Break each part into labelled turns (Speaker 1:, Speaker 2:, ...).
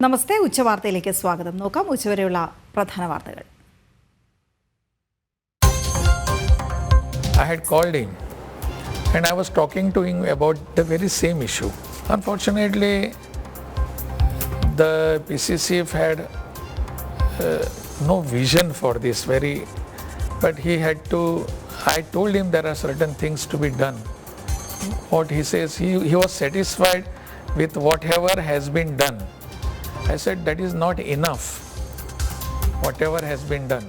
Speaker 1: നമസ്തേ ഉച്ചവാർത്തയിലേക്ക് സ്വാഗതം. നോക്കാം ഉച്ചവരെയുള്ള പ്രധാന വാർത്തകൾ.
Speaker 2: I had called him and I was talking to him about the very same issue. Unfortunately, the PCCF had no vision for this but I told him there are certain things to be done. What he says, he was satisfied with whatever has been done. I said that is not enough, whatever has been done.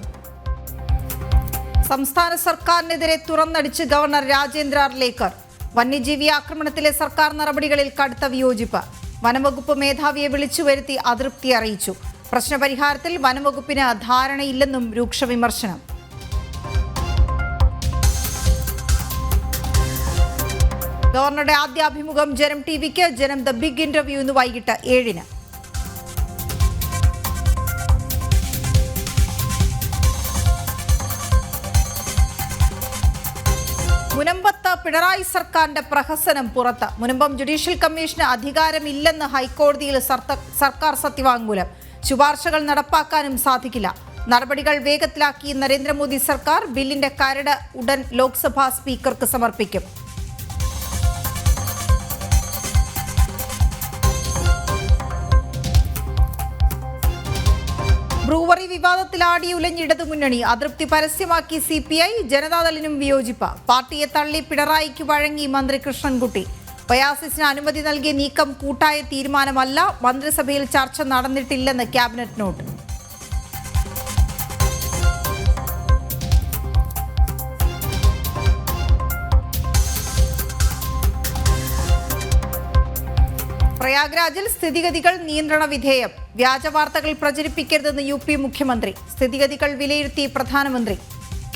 Speaker 1: സംസ്ഥാന സർക്കാരിനെതിരെ തുറന്നടിച്ച് governor Rajendra Arlekar. വന്യജീവി ആക്രമണത്തിലെ സർക്കാർ നടപടികളിൽ കടുത്ത വിയോജിപ്പ്. വനംവകുപ്പ് മേധാവിയെ വിളിച്ചു വരുത്തി അതൃപ്തി അറിയിച്ചു. പ്രശ്നപരിഹാരത്തിൽ വനംവകുപ്പിന് ധാരണയില്ലെന്നും രൂക്ഷ വിമർശനം. ഗവർണറുടെ ആദ്യ അഭിമുഖം ജനം ടിവിക്ക്. ജനം ദ ബിഗ് ഇന്റർവ്യൂ ഇന്ന് വൈകിട്ട് 7-ന്. മുനമ്പത്ത് പിണറായി സർക്കാരിന്റെ പ്രഹസനം പുറത്ത്. മുനമ്പം ജുഡീഷ്യൽ കമ്മീഷന് അധികാരമില്ലെന്ന് ഹൈക്കോടതിയിൽ സർക്കാർ സത്യവാങ്മൂലം. ശുപാർശകൾ നടപ്പാക്കാനും സാധിക്കില്ല. നടപടികൾ വേഗത്തിലാക്കി നരേന്ദ്രമോദി സർക്കാർ. ബില്ലിന്റെ കരട് ഉടൻ ലോക്സഭാ സ്പീക്കർക്ക് സമർപ്പിക്കും. ബ്രൂവറി വിവാദത്തിൽ ആടിയുലഞ്ഞ ഇടതുമുന്നണി. അതൃപ്തി പരസ്യമാക്കി CPI. ജനതാദളിനും വിയോജിപ്പ്. പാർട്ടിയെ തള്ളി പിണറായിക്ക് വഴങ്ങി മന്ത്രി കൃഷ്ണൻകുട്ടി. ഒയാസിസിന് അനുമതി നൽകിയ നീക്കം കൂട്ടായ തീരുമാനമല്ല. മന്ത്രിസഭയിൽ ചർച്ച നടന്നിട്ടില്ലെന്ന് ക്യാബിനറ്റ് നോട്ട്. പ്രയാഗ്രാജിൽ സ്ഥിതിഗതികൾ നിയന്ത്രണ വിധേയം. വ്യാജ വാർത്തകൾ പ്രചരിപ്പിക്കരുതെന്ന് UP മുഖ്യമന്ത്രി. സ്ഥിതിഗതികൾ വിലയിരുത്തി പ്രധാനമന്ത്രി.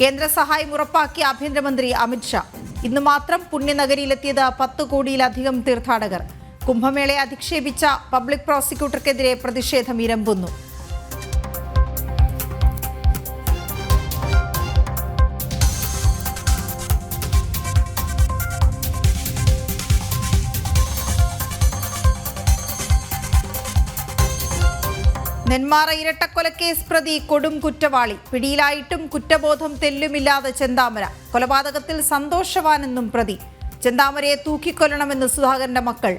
Speaker 1: കേന്ദ്ര സഹായം ഉറപ്പാക്കി ആഭ്യന്തരമന്ത്രി അമിത്ഷാ. ഇന്ന് മാത്രം പുണ്യനഗരിയിലെത്തിയത് 10 കോടിയിലധികം തീർത്ഥാടകർ. കുംഭമേളയെ അധിക്ഷേപിച്ച പബ്ലിക് പ്രോസിക്യൂട്ടർക്കെതിരെ പ്രതിഷേധം ഇരമ്പുന്നു. നെന്മാറ ഇരട്ടക്കൊലക്കേസ് പ്രതി കൊടും കുറ്റവാളി. പിടിയിലായിട്ടും കുറ്റബോധം തെല്ലുമില്ലാതെ ചെന്താമര. കൊലപാതകത്തിൽ സന്തോഷവാനെന്നും പ്രതി. ചെന്താമരയെ തൂക്കിക്കൊല്ലണമെന്ന് സുധാകരന്റെ മക്കൾ.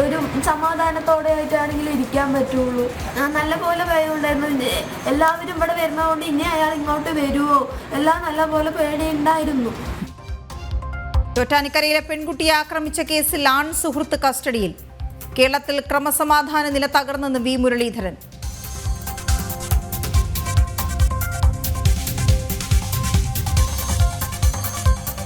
Speaker 3: ഒരു സമാധാനത്തോടെ ആയിട്ടാണെങ്കിൽ ഇരിക്കാൻ പറ്റുള്ളൂ. നല്ല പോലെ പേടിയുണ്ടായിരുന്നു. എല്ലാവരും ഇവിടെ വരുന്നതുകൊണ്ട് ഇനി അയാൾ ഇങ്ങോട്ട് വരുമോ എല്ലാം നല്ല പോലെ പേടിയുണ്ടായിരുന്നു.
Speaker 1: ചോറ്റാനിക്കരയിലെ പെൺകുട്ടിയെ ആക്രമിച്ച കേസിൽ ആൺ സുഹൃത്ത് കസ്റ്റഡിയിൽ. കേരളത്തിൽ ക്രമസമാധാന നില തകർന്നെന്ന് V മുരളീധരൻ.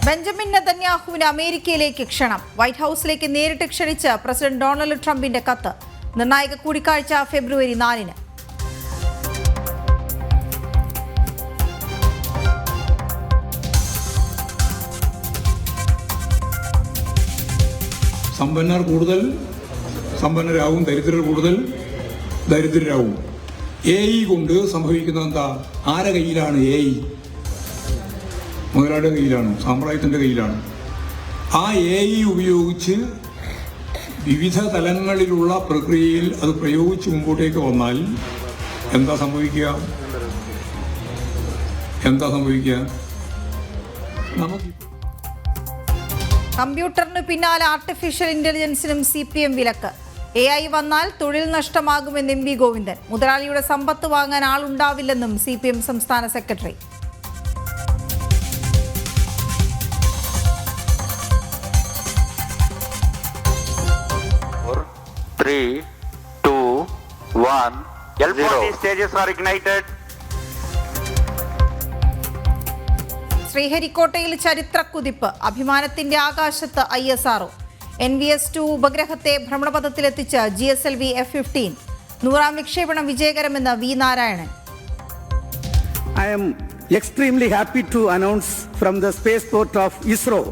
Speaker 1: ബെഞ്ചമിൻ നെതന്യാഹുവിന് അമേരിക്കയിലേക്ക് ക്ഷണം. വൈറ്റ് ഹൌസിലേക്ക് നേരിട്ട് ക്ഷണിച്ച് പ്രസിഡന്റ് ഡൊണാൾഡ് ട്രംപിന്റെ കത്ത്. നിർണായക കൂടിക്കാഴ്ച ഫെബ്രുവരി 4-ന്.
Speaker 4: സമ്പന്നർ കൂടുതൽ സമ്പന്നരാവും, ദരിദ്രർ കൂടുതൽ ദരിദ്രരാവും. AI കൊണ്ട് സംഭവിക്കുന്നത് എന്താ? ആരുടെ കയ്യിലാണ് AI? മുതലാളിയുടെ കയ്യിലാണ്, സാമ്രാജ്യത്തിൻ്റെ കയ്യിലാണ്. ആ AI ഉപയോഗിച്ച് വിവിധ തലങ്ങളിലുള്ള പ്രക്രിയയിൽ അത് പ്രയോഗിച്ച് മുമ്പോട്ടേക്ക് വന്നാൽ എന്താ സംഭവിക്കുക? നമുക്ക്
Speaker 1: കമ്പ്യൂട്ടറിന് പിന്നാലെ ആർട്ടിഫിഷ്യൽ ഇന്റലിജൻസിനും CPM വിലക്ക്. AI വന്നാൽ തൊഴിൽ നഷ്ടമാകുമെന്ന് MV ഗോവിന്ദൻ. മുതലാളിയുടെ സമ്പത്ത് വാങ്ങാൻ ആളുണ്ടാവില്ലെന്നും CPM സംസ്ഥാന സെക്രട്ടറി. ശ്രീഹരിക്കോട്ടയിൽ ചരിത്രക്കുതിപ്പ്. അഭിമാനത്തിന്റെ ആകാശത്ത് ISRO. NVS-2 ഉപഗ്രഹത്തെ ഭ്രമണപഥത്തിലെത്തിച്ച് GSLV F-15. 100ാം വിക്ഷേപണം വിജയകരമെന്ന് V Narayanan.
Speaker 5: I am extremely happy to announce from the spaceport of ISRO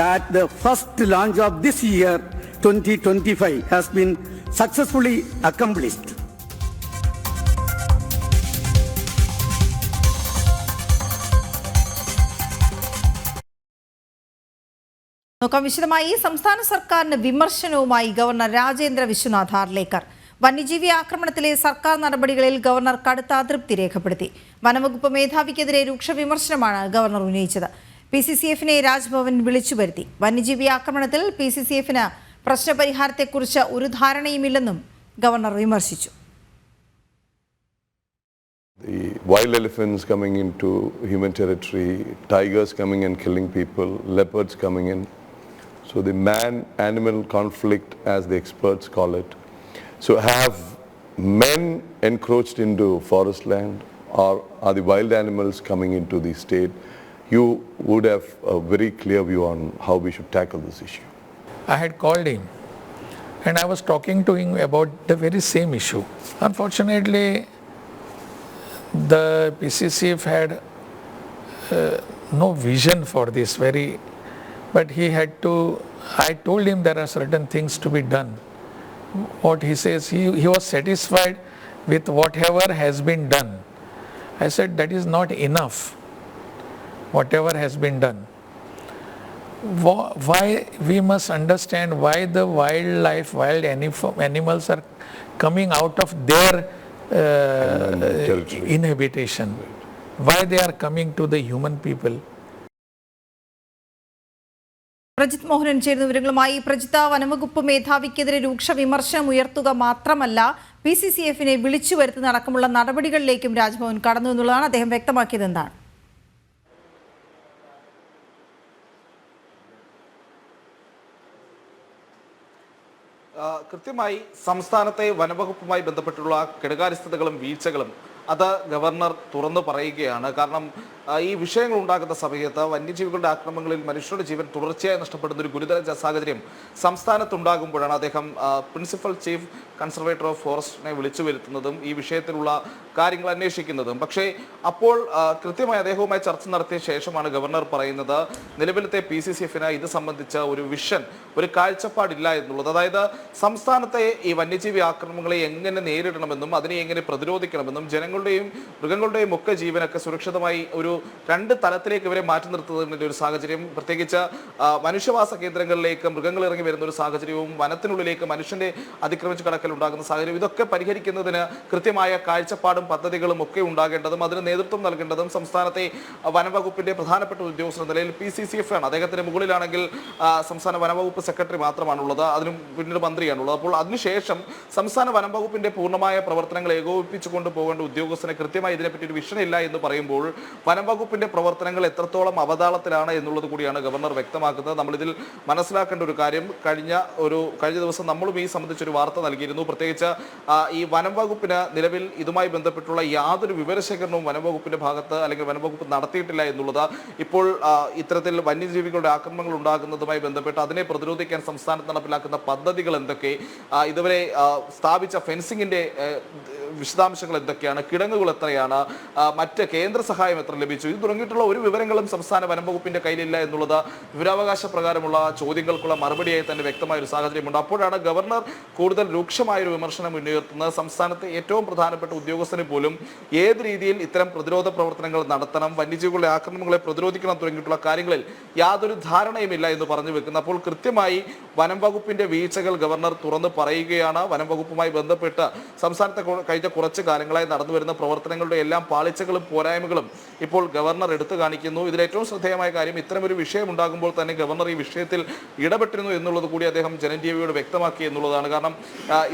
Speaker 5: that the first launch of this year 2025 has been successfully accomplished.
Speaker 1: നോക്കാം വിശദമായി. സംസ്ഥാന സർക്കാരിന് വിമർശനവുമായി ഗവർണർ രാജേന്ദ്ര വിശ്വനാഥ് ആർലേക്കർ. വന്യജീവി ആക്രമണത്തിലെ സർക്കാർ നടപടികളിൽ ഗവർണർ കടുത്ത അതൃപ്തി രേഖപ്പെടുത്തി. വനംവകുപ്പ് മേധാവിക്കെതിരെ രൂക്ഷ വിമർശനമാണ് ഗവർണർ ഉന്നയിച്ചത്. PCCFനെ രാജ്ഭവൻ വിളിച്ചു വരുത്തി. വന്യജീവി ആക്രമണത്തിൽ PCCFന് പ്രശ്നപരിഹാരത്തെക്കുറിച്ച് ഒരു ധാരണയുമില്ലെന്നും ഗവർണർ വിമർശിച്ചു.
Speaker 6: The wild elephants coming into human territory, tigers coming and killing people, leopards coming in. So the man-animal conflict, as the experts call it. So have men encroached into forest land, or are the wild animals coming into the state? You would have a very clear view on how we should tackle this issue.
Speaker 2: I had called him and I was talking to him about the very same issue. Unfortunately, the PCCF had no vision for this but he had to, I told him there are certain things to be done. What he says, he was satisfied with whatever has been done. I said that is not enough, whatever has been done. Why we must understand why the wildlife, wild animals are coming out of their inhabitation, why they are coming to the human people.
Speaker 1: Prajith Mohanan ചേരുന്ന വിവരങ്ങളുമായി. പ്രജിത, വനംവകുപ്പ് മേധാവിക്കെതിരെ രൂക്ഷ വിമർശനം ഉയർത്തുക മാത്രമല്ല PCCFനെ വിളിച്ചു വരുത്തുന്ന അടക്കമുള്ള നടപടികളിലേക്കും രാജ്ഭവൻ കടന്നു എന്നുള്ളതാണ് അദ്ദേഹം വ്യക്തമാക്കിയത്. എന്താണ്?
Speaker 7: കൃത്യമായി സംസ്ഥാനത്തെ വനവകുപ്പുമായി ബന്ധപ്പെട്ടുള്ള കെടുകാര്യസ്ഥതകളും വീഴ്ചകളും അത് ഗവർണർ തുറന്നു പറയുകയാണ്. കാരണം ഈ വിഷയങ്ങൾ ഉണ്ടാകുന്ന സമയത്ത് വന്യജീവികളുടെ ആക്രമണങ്ങളിൽ മനുഷ്യരുടെ ജീവൻ തുടർച്ചയായി നഷ്ടപ്പെടുന്ന ഒരു ഗുരുതര സാഹചര്യം സംസ്ഥാനത്തുണ്ടാകുമ്പോഴാണ് അദ്ദേഹം പ്രിൻസിപ്പൽ ചീഫ് കൺസർവേറ്റർ ഓഫ് ഫോറസ്റ്റിനെ വിളിച്ചു വരുത്തുന്നതും ഈ വിഷയത്തിലുള്ള കാര്യങ്ങൾ അന്വേഷിക്കുന്നതും. പക്ഷേ അപ്പോൾ കൃത്യമായി അദ്ദേഹവുമായി ചർച്ച നടത്തിയ ശേഷമാണ് ഗവർണർ പറയുന്നത് നിലവിലത്തെ PCCFന് ഇത് സംബന്ധിച്ച ഒരു വിഷൻ, ഒരു കാഴ്ചപ്പാടില്ല എന്നുള്ളത്. അതായത് സംസ്ഥാനത്തെ ഈ വന്യജീവി ആക്രമണങ്ങളെ എങ്ങനെ നേരിടണമെന്നും അതിനെ എങ്ങനെ പ്രതിരോധിക്കണമെന്നും ജനങ്ങളുടെയും മൃഗങ്ങളുടെയും ഒക്കെ ജീവനൊക്കെ സുരക്ഷിതമായി ഒരു രണ്ട് തലത്തിലേക്ക് ഇവരെ മാറ്റി നിർത്തുന്നതിൻ്റെ ഒരു സാഹചര്യം, പ്രത്യേകിച്ച് മനുഷ്യവാസ കേന്ദ്രങ്ങളിലേക്ക് മൃഗങ്ങൾ ഇറങ്ങി വരുന്ന ഒരു സാഹചര്യവും വനത്തിനുള്ളിലേക്ക് മനുഷ്യന്റെ അതിക്രമിച്ച് കടക്കൽ ഉണ്ടാകുന്ന സാഹചര്യം, ഇതൊക്കെ പരിഹരിക്കുന്നതിന് കൃത്യമായ കാഴ്ചപ്പാടും പദ്ധതികളും ഒക്കെ ഉണ്ടാകേണ്ടതും അതിന് നേതൃത്വം നൽകേണ്ടതും സംസ്ഥാനത്തെ വനംവകുപ്പിന്റെ പ്രധാനപ്പെട്ട ഉദ്യോഗസ്ഥ നിലയിൽ PCCF ആണ്. അദ്ദേഹത്തിന് മുകളിലാണെങ്കിൽ സംസ്ഥാന വനംവകുപ്പ് സെക്രട്ടറി മാത്രമാണുള്ളത്, അതിനും പിന്നീട് മന്ത്രിയാണുള്ളത്. അപ്പോൾ അതിനുശേഷം സംസ്ഥാന വനംവകുപ്പിന്റെ പൂർണ്ണമായ പ്രവർത്തനങ്ങൾ ഏകോപിപ്പിച്ചുകൊണ്ട് പോകേണ്ട ഉദ്യോഗസ്ഥനെ കൃത്യമായി ഇതിനെപ്പറ്റി ഒരു വിഷൻ ഇല്ല എന്ന് പറയുമ്പോൾ വനംവകുപ്പിന്റെ പ്രവർത്തനങ്ങൾ എത്രത്തോളം അവതാളത്തിലാണ് എന്നുള്ളത് കൂടിയാണ് ഗവർണർ വ്യക്തമാക്കുന്നത്. നമ്മളിതിൽ മനസ്സിലാക്കേണ്ട ഒരു കാര്യം, കഴിഞ്ഞ ദിവസം നമ്മളും ഈ സംബന്ധിച്ചൊരു വാർത്ത നൽകിയിരുന്നു. പ്രത്യേകിച്ച് ഈ വനംവകുപ്പിന് നിലവിൽ ഇതുമായി ബന്ധപ്പെട്ടുള്ള യാതൊരു വിവരശേഖരണവും വനംവകുപ്പിന്റെ ഭാഗത്ത് അല്ലെങ്കിൽ വനംവകുപ്പ് നടത്തിയിട്ടില്ല എന്നുള്ളത്. ഇപ്പോൾ ഇത്തരത്തിൽ വന്യജീവികളുടെ ആക്രമണങ്ങൾ ഉണ്ടാകുന്നതുമായി ബന്ധപ്പെട്ട് അതിനെ പ്രതിരോധിക്കാൻ സംസ്ഥാനത്ത് നടപ്പിലാക്കുന്ന പദ്ധതികൾ എന്തൊക്കെ, ഇതുവരെ സ്ഥാപിച്ച ഫെൻസിങ്ങിന്റെ വിശദാംശങ്ങൾ എന്തൊക്കെയാണ്, കിടങ്ങുകൾ എത്രയാണ്, മറ്റ് കേന്ദ്ര സഹായം എത്ര ലഭിച്ചു, ഇത് തുടങ്ങിയിട്ടുള്ള ഒരു വിവരങ്ങളും സംസ്ഥാന വനംവകുപ്പിന്റെ കയ്യിലില്ല എന്നുള്ളത് വിവരാവകാശ പ്രകാരമുള്ള ചോദ്യങ്ങൾക്കുള്ള മറുപടിയായി തന്നെ വ്യക്തമായ ഒരു സാഹചര്യമുണ്ട്. അപ്പോഴാണ് ഗവർണർ കൂടുതൽ രൂക്ഷമായൊരു വിമർശനം ഉന്നയിക്കുന്നത്. സംസ്ഥാനത്തെ ഏറ്റവും പ്രധാനപ്പെട്ട ഉദ്യോഗസ്ഥന് പോലും ഏത് രീതിയിൽ ഇത്തരം പ്രതിരോധ പ്രവർത്തനങ്ങൾ നടത്തണം, വന്യജീവികളുടെ ആക്രമണങ്ങളെ പ്രതിരോധിക്കണം തുടങ്ങിയിട്ടുള്ള കാര്യങ്ങളിൽ യാതൊരു ധാരണയുമില്ല എന്ന് പറഞ്ഞു വെക്കുന്നു. അപ്പോൾ കൃത്യമായി വനംവകുപ്പിന്റെ വീഴ്ചകൾ ഗവർണർ തുറന്നു പറയുകയാണ്. വനംവകുപ്പുമായി ബന്ധപ്പെട്ട് സംസ്ഥാനത്തെ കഴിഞ്ഞ കുറച്ച് കാലങ്ങളായി നടന്നു വരുന്ന പ്രവർത്തനങ്ങളുടെ എല്ലാം പാളിച്ചകളും പോരായ്മകളും ഇപ്പോൾ ഗവർണർ എടുത്തു കാണിക്കുന്നു. ഇതിൽ ഏറ്റവും ശ്രദ്ധേയമായ കാര്യം, ഇത്തരമൊരു വിഷയം ഉണ്ടാകുമ്പോൾ തന്നെ ഗവർണർ ഈ വിഷയത്തിൽ ഇടപെട്ടിരുന്നു എന്നുള്ളത് കൂടി അദ്ദേഹം ജനൻ ടിവിയോട് വ്യക്തമാക്കി എന്നുള്ളതാണ്. കാരണം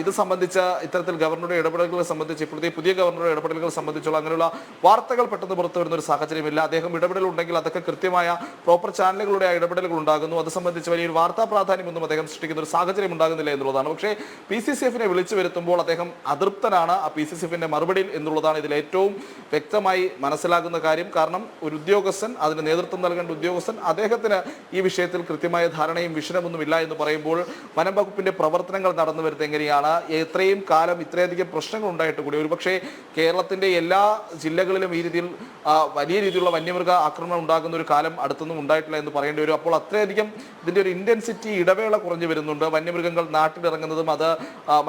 Speaker 7: ഇത് സംബന്ധിച്ച ഇത്തരത്തിൽ ഗവർണറുടെ ഇടപെടലുകളെ സംബന്ധിച്ച് ഇപ്പോഴത്തെ പുതിയ ഗവർണറുടെ ഇടപെടലുകൾ സംബന്ധിച്ചുള്ള അങ്ങനെയുള്ള വാർത്തകൾ പെട്ടെന്ന് പുറത്തു വരുന്ന ഒരു സാഹചര്യമില്ല. അദ്ദേഹം ഇടപെടലുണ്ടെങ്കിൽ അതൊക്കെ കൃത്യമായ പ്രോപ്പർ ചാനലുകളുടെ ഇടപെടലുകൾ ഉണ്ടാകുന്നു. അത് സംബന്ധിച്ച് വലിയൊരു വാർത്താ പ്രാധാന്യമൊന്നും അദ്ദേഹം സൃഷ്ടിക്കുന്ന ഒരു സാഹചര്യം ഉണ്ടാകുന്നില്ല എന്നുള്ളതാണ്. പക്ഷേ PCCFനെ വിളിച്ചു വരുത്തുമ്പോൾ അദ്ദേഹം അതൃപ്തനാണ് PCCFന്റെ മറുപടിയിൽ എന്നുള്ളതാണ് ഇതിൽ ഏറ്റവും വ്യക്തമായി മനസ്സിലാകുന്ന കാര്യം. കാരണം ഒരു ഉദ്യോഗസ്ഥൻ, അതിന് നേതൃത്വം നൽകേണ്ട ഉദ്യോഗസ്ഥൻ, അദ്ദേഹത്തിന് ഈ വിഷയത്തിൽ കൃത്യമായ ധാരണയും വിഷനമൊന്നും ഇല്ല എന്ന് പറയുമ്പോൾ വനം വകുപ്പിന്റെ പ്രവർത്തനങ്ങൾ നടന്നു വരുന്നത് എങ്ങനെയാണ്, എത്രയും കാലം ഇത്രയധികം പ്രശ്നങ്ങൾ ഉണ്ടായിട്ട് കൂടി ഒരുപക്ഷെ കേരളത്തിന്റെ എല്ലാ ജില്ലകളിലും ഈ രീതിയിൽ വലിയ രീതിയിലുള്ള വന്യമൃഗ ആക്രമണം ഉണ്ടാകുന്ന ഒരു കാലം അടുത്തൊന്നും ഉണ്ടായിട്ടില്ല എന്ന് പറയേണ്ടി വരും. അപ്പോൾ അത്രയധികം ഇതിന്റെ ഒരു ഇന്റൻസിറ്റി ഇടവേള കുറഞ്ഞു വരുന്നുണ്ട്. വന്യമൃഗങ്ങൾ നാട്ടിലിറങ്ങുന്നതും അത്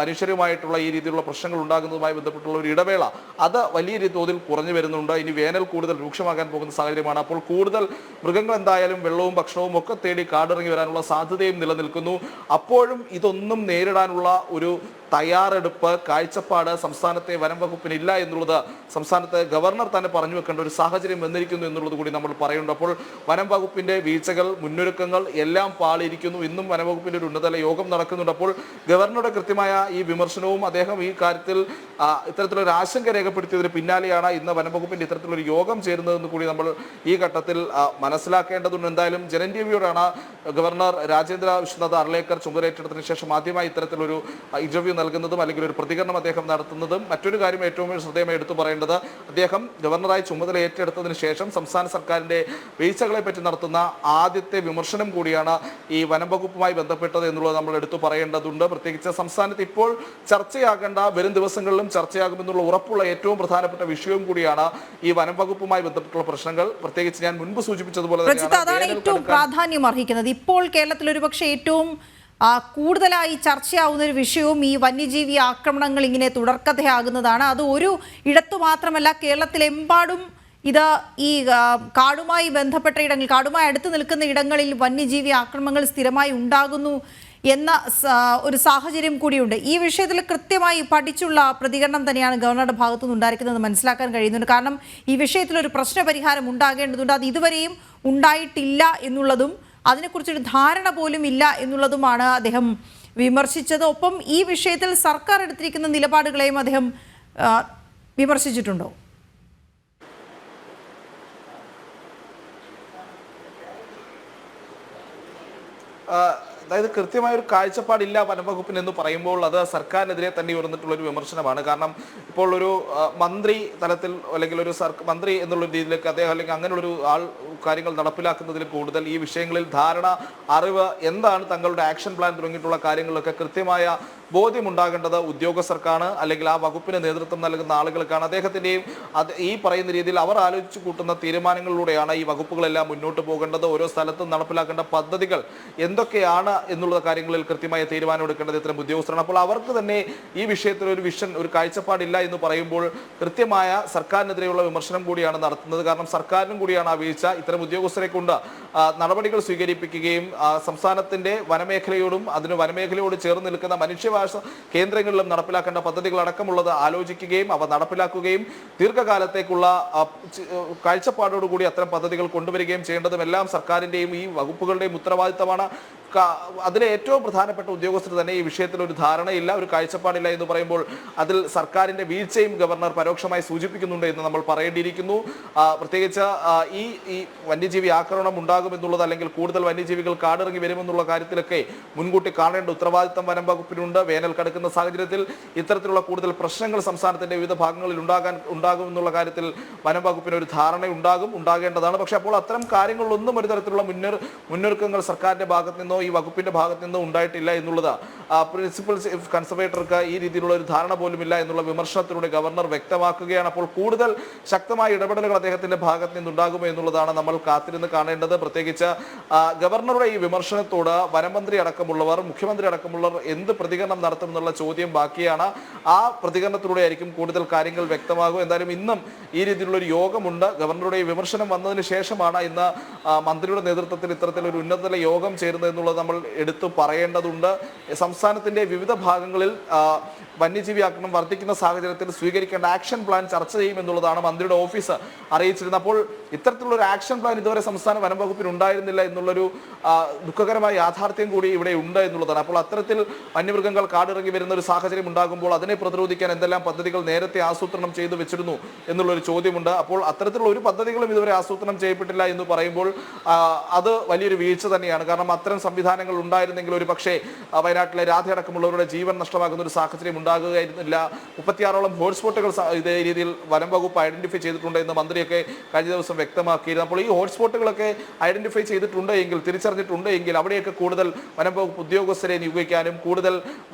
Speaker 7: മനുഷ്യരുമായിട്ടുള്ള ഈ രീതിയിലുള്ള പ്രശ്നങ്ങൾ ഉണ്ടാകുന്നതുമായി ബന്ധപ്പെട്ടുള്ള ഒരു ഇടവേള അത് വലിയ തോതിൽ കുറഞ്ഞു വരുന്നുണ്ട്. ഇനി വേനൽ കൂടുതൽ രൂക്ഷമാകാൻ പോകുന്ന സാഹചര്യമാണ്. അപ്പോൾ കൂടുതൽ മൃഗങ്ങൾ എന്തായാലും വെള്ളവും ഭക്ഷണവും ഒക്കെ തേടി കാടിറങ്ങി വരാനുള്ള സാധ്യതയും നിലനിൽക്കുന്നു. അപ്പോഴും ഇതൊന്നും നേരിടാനുള്ള ഒരു തയ്യാറെടുപ്പ്, കാഴ്ചപ്പാട് സംസ്ഥാനത്തെ വനം വകുപ്പിന് ഇല്ല എന്നുള്ളത് സംസ്ഥാനത്തെ ഗവർണർ തന്നെ പറഞ്ഞു വെക്കേണ്ട ഒരു സാഹചര്യം വന്നിരിക്കുന്നു എന്നുള്ളത് കൂടി നമ്മൾ പറയുന്നുണ്ട്. അപ്പോൾ വനം വകുപ്പിന്റെ വീഴ്ചകൾ, മുന്നൊരുക്കങ്ങൾ എല്ലാം പാളിയിരിക്കുന്നു. ഇന്നും വനം വകുപ്പിന്റെ ഒരു ഉന്നതതല യോഗം നടക്കുന്നുണ്ട്. അപ്പോൾ ഗവർണറുടെ കൃത്യമായ ഈ വിമർശനവും അദ്ദേഹം ഈ കാര്യത്തിൽ ഇത്തരത്തിലൊരു ആശങ്ക രേഖപ്പെടുത്തിയതിന് പിന്നാലെയാണ് ഇന്ന് വനം വകുപ്പിന്റെ ഇത്തരത്തിലൊരു യോഗം ചേരുന്നതെന്ന് കൂടി നമ്മൾ ഈ ഘട്ടത്തിൽ മനസ്സിലാക്കേണ്ടതുണ്ട്. എന്തായാലും ജനൻ ടിവിയോടാണ് ഗവർണർ രാജേന്ദ്ര വിശ്വനാഥ് അർലേക്കർ ചുമതലയേറ്റെടുത്തതിന് ശേഷം ആദ്യമായി ഇത്തരത്തിലൊരു ഇന്റർവ്യൂ നൽകുന്നതും അല്ലെങ്കിൽ ഒരു പ്രതികരണം അദ്ദേഹം നടത്തുന്നതും. മറ്റൊരു കാര്യം ഏറ്റവും ശ്രദ്ധേയമായി എടുത്തു പറയേണ്ടത്, അദ്ദേഹം ഗവർണറായി ചുമതല ഏറ്റെടുത്തതിന് ശേഷം സംസ്ഥാന സർക്കാരിന്റെ വീഴ്ചകളെ പറ്റി നടത്തുന്ന ആദ്യത്തെ വിമർശനം കൂടിയാണ് ഈ വനം വകുപ്പുമായി ബന്ധപ്പെട്ടത് എന്നുള്ളത് നമ്മൾ എടുത്തു പറയേണ്ടതുണ്ട്. പ്രത്യേകിച്ച് സംസ്ഥാനത്ത് ഇപ്പോൾ ചർച്ചയാകേണ്ട, വരും ദിവസങ്ങളിലും ചർച്ചയാകുമെന്നുള്ള ഉറപ്പുള്ള ഏറ്റവും പ്രധാനപ്പെട്ട വിഷയവും കൂടിയാണ് ഈ വനം വകുപ്പുമായി ബന്ധപ്പെട്ടുള്ള പ്രശ്നങ്ങൾ. പ്രത്യേകിച്ച് ഞാൻ മുൻപ് സൂചിപ്പിച്ചതുപോലെ
Speaker 1: അതാണ് ഏറ്റവും പ്രാധാന്യം അർഹിക്കുന്നത്. ഇപ്പോൾ കേരളത്തിൽ ഒരുപക്ഷെ ഏറ്റവും കൂടുതലായി ചർച്ചയാവുന്ന ഒരു വിഷയവും ഈ വന്യജീവി ആക്രമണങ്ങൾ ഇങ്ങനെ തുടർക്കഥയാകുന്നതാണ്. അത് ഒരു ഇടത്തു മാത്രമല്ല, കേരളത്തിലെമ്പാടും ഇത് ഈ കാടുമായി ബന്ധപ്പെട്ട ഇടങ്ങൾ, കാടുമായി അടുത്ത് നിൽക്കുന്ന ഇടങ്ങളിൽ വന്യജീവി ആക്രമണങ്ങൾ സ്ഥിരമായി ഉണ്ടാകുന്നു എന്ന ഒരു സാഹചര്യം കൂടിയുണ്ട്. ഈ വിഷയത്തിൽ കൃത്യമായി പഠിച്ചുള്ള പ്രതികരണം തന്നെയാണ് ഗവർണറുടെ ഭാഗത്തു നിന്ന് ഉണ്ടായിരിക്കുന്നത് മനസ്സിലാക്കാൻ കഴിയുന്നുണ്ട്. കാരണം ഈ വിഷയത്തിൽ ഒരു പ്രശ്നപരിഹാരം ഉണ്ടാകേണ്ടതുണ്ട്. അത് ഇതുവരെയും ഉണ്ടായിട്ടില്ല എന്നുള്ളതും അതിനെക്കുറിച്ചൊരു ധാരണ പോലും ഇല്ല എന്നുള്ളതുമാണ് അദ്ദേഹം വിമർശിച്ചത്. ഒപ്പം ഈ വിഷയത്തിൽ സർക്കാർ എടുത്തിരിക്കുന്ന നിലപാടുകളെയും അദ്ദേഹം വിമർശിച്ചിട്ടുണ്ടോ?
Speaker 7: അതായത് കൃത്യമായ ഒരു കാഴ്ചപ്പാടില്ല വനംവകുപ്പിന് എന്ന് പറയുമ്പോൾ അത് സർക്കാരിനെതിരെ തന്നെ ഉയർന്നിട്ടുള്ള ഒരു വിമർശനമാണ്. കാരണം ഇപ്പോൾ ഒരു മന്ത്രി തലത്തിൽ അല്ലെങ്കിൽ ഒരു മന്ത്രി എന്നുള്ള രീതിയിലേക്ക് അദ്ദേഹം അല്ലെങ്കിൽ അങ്ങനെയുള്ളൊരു ആൾ കാര്യങ്ങൾ നടപ്പിലാക്കുന്നതിൽ കൂടുതൽ ഈ വിഷയങ്ങളിൽ ധാരണ, അറിവ്, എന്താണ് തങ്ങളുടെ ആക്ഷൻ പ്ലാൻ തുടങ്ങിയിട്ടുള്ള കാര്യങ്ങളിലൊക്കെ കൃത്യമായ ബോധ്യമുണ്ടാകേണ്ടത് ഉദ്യോഗസ്ഥർക്കാണ്, അല്ലെങ്കിൽ ആ വകുപ്പിന് നേതൃത്വം നൽകുന്ന ആളുകൾക്കാണ്. അദ്ദേഹത്തിൻ്റെയും ഈ പറയുന്ന രീതിയിൽ അവർ ആലോചിച്ച് കൂട്ടുന്ന തീരുമാനങ്ങളിലൂടെയാണ് ഈ വകുപ്പുകളെല്ലാം മുന്നോട്ട് പോകേണ്ടത്. ഓരോ സ്ഥലത്തും നടപ്പിലാക്കേണ്ട പദ്ധതികൾ എന്തൊക്കെയാണ് എന്നുള്ള കാര്യങ്ങളിൽ കൃത്യമായ തീരുമാനം എടുക്കേണ്ടത് ഇത്തരം ഉദ്യോഗസ്ഥരാണ്. അപ്പോൾ അവർക്ക് തന്നെ ഈ വിഷയത്തിൽ ഒരു വിഷൻ, ഒരു കാഴ്ചപ്പാടില്ല എന്ന് പറയുമ്പോൾ കൃത്യമായ സർക്കാരിനെതിരെയുള്ള വിമർശനം കൂടിയാണ് നടത്തുന്നത്. കാരണം സർക്കാരിനും കൂടിയാണ് ആ വീഴ്ച. ഇത്തരം ഉദ്യോഗസ്ഥരെ കൊണ്ട് നടപടികൾ സ്വീകരിപ്പിക്കുകയും സംസ്ഥാനത്തിന്റെ വനമേഖലയോടും അതിന് വനമേഖലയോട് ചേർന്ന് നിൽക്കുന്ന മനുഷ്യവാസ കേന്ദ്രങ്ങളിലും നടപ്പിലാക്കേണ്ട പദ്ധതികൾ അടക്കമുള്ളത് ആലോചിക്കുകയും അവ നടപ്പിലാക്കുകയും ദീർഘകാലത്തേക്കുള്ള കാഴ്ചപ്പാടോടുകൂടി അത്തരം പദ്ധതികൾ കൊണ്ടുവരികയും ചെയ്യേണ്ടതും എല്ലാം സർക്കാരിന്റെയും ഈ വകുപ്പുകളുടെയും ഉത്തരവാദിത്തമാണ്. അതിലെ ഏറ്റവും പ്രധാനപ്പെട്ട ഉദ്യോഗസ്ഥർ തന്നെ ഈ വിഷയത്തിൽ ഒരു ധാരണയില്ല, ഒരു കാഴ്ചപ്പാടില്ല എന്ന് പറയുമ്പോൾ അതിൽ സർക്കാരിന്റെ വീഴ്ചയും ഗവർണർ പരോക്ഷമായി സൂചിപ്പിക്കുന്നുണ്ട് എന്ന് നമ്മൾ പറയേണ്ടിയിരിക്കുന്നു. പ്രത്യേകിച്ച് ഈ വന്യജീവി ആക്രമണം ഉണ്ടാകുമെന്നുള്ളത്, അല്ലെങ്കിൽ കൂടുതൽ വന്യജീവികൾ കാടിറങ്ങി വരുമെന്നുള്ള കാര്യത്തിലൊക്കെ മുൻകൂട്ടി കാണേണ്ട ഉത്തരവാദിത്തം വനം വകുപ്പിനുണ്ട്. വേനൽ കടക്കുന്ന സാഹചര്യത്തിൽ ഇത്തരത്തിലുള്ള കൂടുതൽ പ്രശ്നങ്ങൾ സംസ്ഥാനത്തിന്റെ വിവിധ ഭാഗങ്ങളിൽ ഉണ്ടാകുമെന്നുള്ള കാര്യത്തിൽ വനം വകുപ്പിന് ഒരു ധാരണ ഉണ്ടാകേണ്ടതാണ്. പക്ഷെ അപ്പോൾ അത്തരം കാര്യങ്ങളിലൊന്നും ഒരു തരത്തിലുള്ള മുന്നൊരുക്കങ്ങൾ സർക്കാരിന്റെ ഭാഗത്ത് നിന്നോ ഈ വകുപ്പിന്റെ ഭാഗത്ത് നിന്നോ ഉണ്ടായിട്ടില്ല എന്നുള്ളത് പ്രിൻസിപ്പൽ കൺസർവേറ്റർക്ക് ഈ രീതിയിലുള്ള ഒരു ധാരണ പോലുമില്ല എന്നുള്ള വിമർശനത്തിലൂടെ ഗവർണർ വ്യക്തമാക്കുകയാണ്. അപ്പോൾ കൂടുതൽ ശക്തമായ ഇടപെടലുകൾ അദ്ദേഹത്തിന്റെ ഭാഗത്ത് നിന്നുണ്ടാകുമോ എന്നുള്ളതാണ് നമ്മൾ കാത്തിരുന്ന് കാണേണ്ടത്. പ്രത്യേകിച്ച് ഗവർണറുടെ ഈ വിമർശനത്തോട് വനമന്ത്രി അടക്കമുള്ളവർ, മുഖ്യമന്ത്രി അടക്കമുള്ളവർ എന്ത് പ്രതികരണം നടത്തുമെന്നുള്ള ചോദ്യം ബാക്കിയാണ്. ആ പ്രതികരണത്തിലൂടെ ആയിരിക്കും കൂടുതൽ കാര്യങ്ങൾ വ്യക്തമാകും. എന്തായാലും ഇന്നും ഈ രീതിയിലുള്ള ഒരു യോഗമുണ്ട്. ഗവർണറുടെ ഈ വിമർശനം വന്നതിന് ശേഷമാണ് ഇന്ന് മന്ത്രിയുടെ നേതൃത്വത്തിൽ ഇത്തരത്തിലൊരു ഉന്നതതല യോഗം ചേരുന്നത് എന്നുള്ളത് നമ്മൾ എടുത്തു പറയേണ്ടതുണ്ട്. സംസ്ഥാനത്തിന്റെ വിവിധ ഭാഗങ്ങളിൽ വന്യജീവി ആക്രമണം വർദ്ധിക്കുന്ന സാഹചര്യത്തിൽ സ്വീകരിക്കേണ്ട ആക്ഷൻ പ്ലാൻ ചർച്ച ചെയ്യുമെന്നുള്ളതാണ് മന്ത്രിയുടെ ഓഫീസ് അറിയിച്ചിരുന്നത്. അപ്പോൾ ഇത്തരത്തിലുള്ള ഒരു ആക്ഷൻ പ്ലാൻ ഇതുവരെ സംസ്ഥാന വനം വകുപ്പിന് ഉണ്ടായിരുന്നില്ല എന്നുള്ളൊരു ദുഃഖകരമായ യാഥാർത്ഥ്യം കൂടി ഇവിടെ ഉണ്ട് എന്നുള്ളതാണ്. അപ്പോൾ അത്തരത്തിൽ വന്യമൃഗങ്ങൾ കാടിറങ്ങി വരുന്ന ഒരു സാഹചര്യം ഉണ്ടാകുമ്പോൾ അതിനെ പ്രതിരോധിക്കാൻ എന്തെല്ലാം പദ്ധതികൾ നേരത്തെ ആസൂത്രണം ചെയ്തു വെച്ചിരുന്നു എന്നുള്ളൊരു ചോദ്യമുണ്ട്. അപ്പോൾ അത്തരത്തിലുള്ള ഒരു പദ്ധതികളും ഇതുവരെ ആസൂത്രണം ചെയ്യപ്പെട്ടില്ല എന്ന് പറയുമ്പോൾ അത് വലിയൊരു വീഴ്ച തന്നെയാണ്. കാരണം അത്തരം സംവിധാനങ്ങൾ ഉണ്ടായിരുന്നെങ്കിൽ ഒരു പക്ഷേ വയനാട്ടിലെ രാധയടക്കമുള്ളവരുടെ ജീവൻ നഷ്ടമാകുന്ന ഒരു സാഹചര്യം ഉണ്ടാകുകയായിരുന്നില്ല. 36ഓളം ഹോട്ട്സ്പോട്ടുകൾ ഇതേ രീതിയിൽ വനം വകുപ്പ് ഐഡന്റിഫൈ ചെയ്തിട്ടുണ്ട് എന്ന് മന്ത്രിയൊക്കെ കഴിഞ്ഞ ദിവസം വ്യക്തമാക്കിയിരുന്നു. അപ്പോൾ ഈ ഹോട്ട്സ്പോട്ടുകളൊക്കെ ഐഡന്റിഫൈ ചെയ്തിട്ടുണ്ട് എങ്കിൽ, തിരിച്ചറിഞ്ഞിട്ടുണ്ട് എങ്കിൽ അവിടെയൊക്കെ കൂടുതൽ വനം വകുപ്പ് ഉദ്യോഗസ്ഥരെ നിയോഗിക്കാനും കൂടുതൽ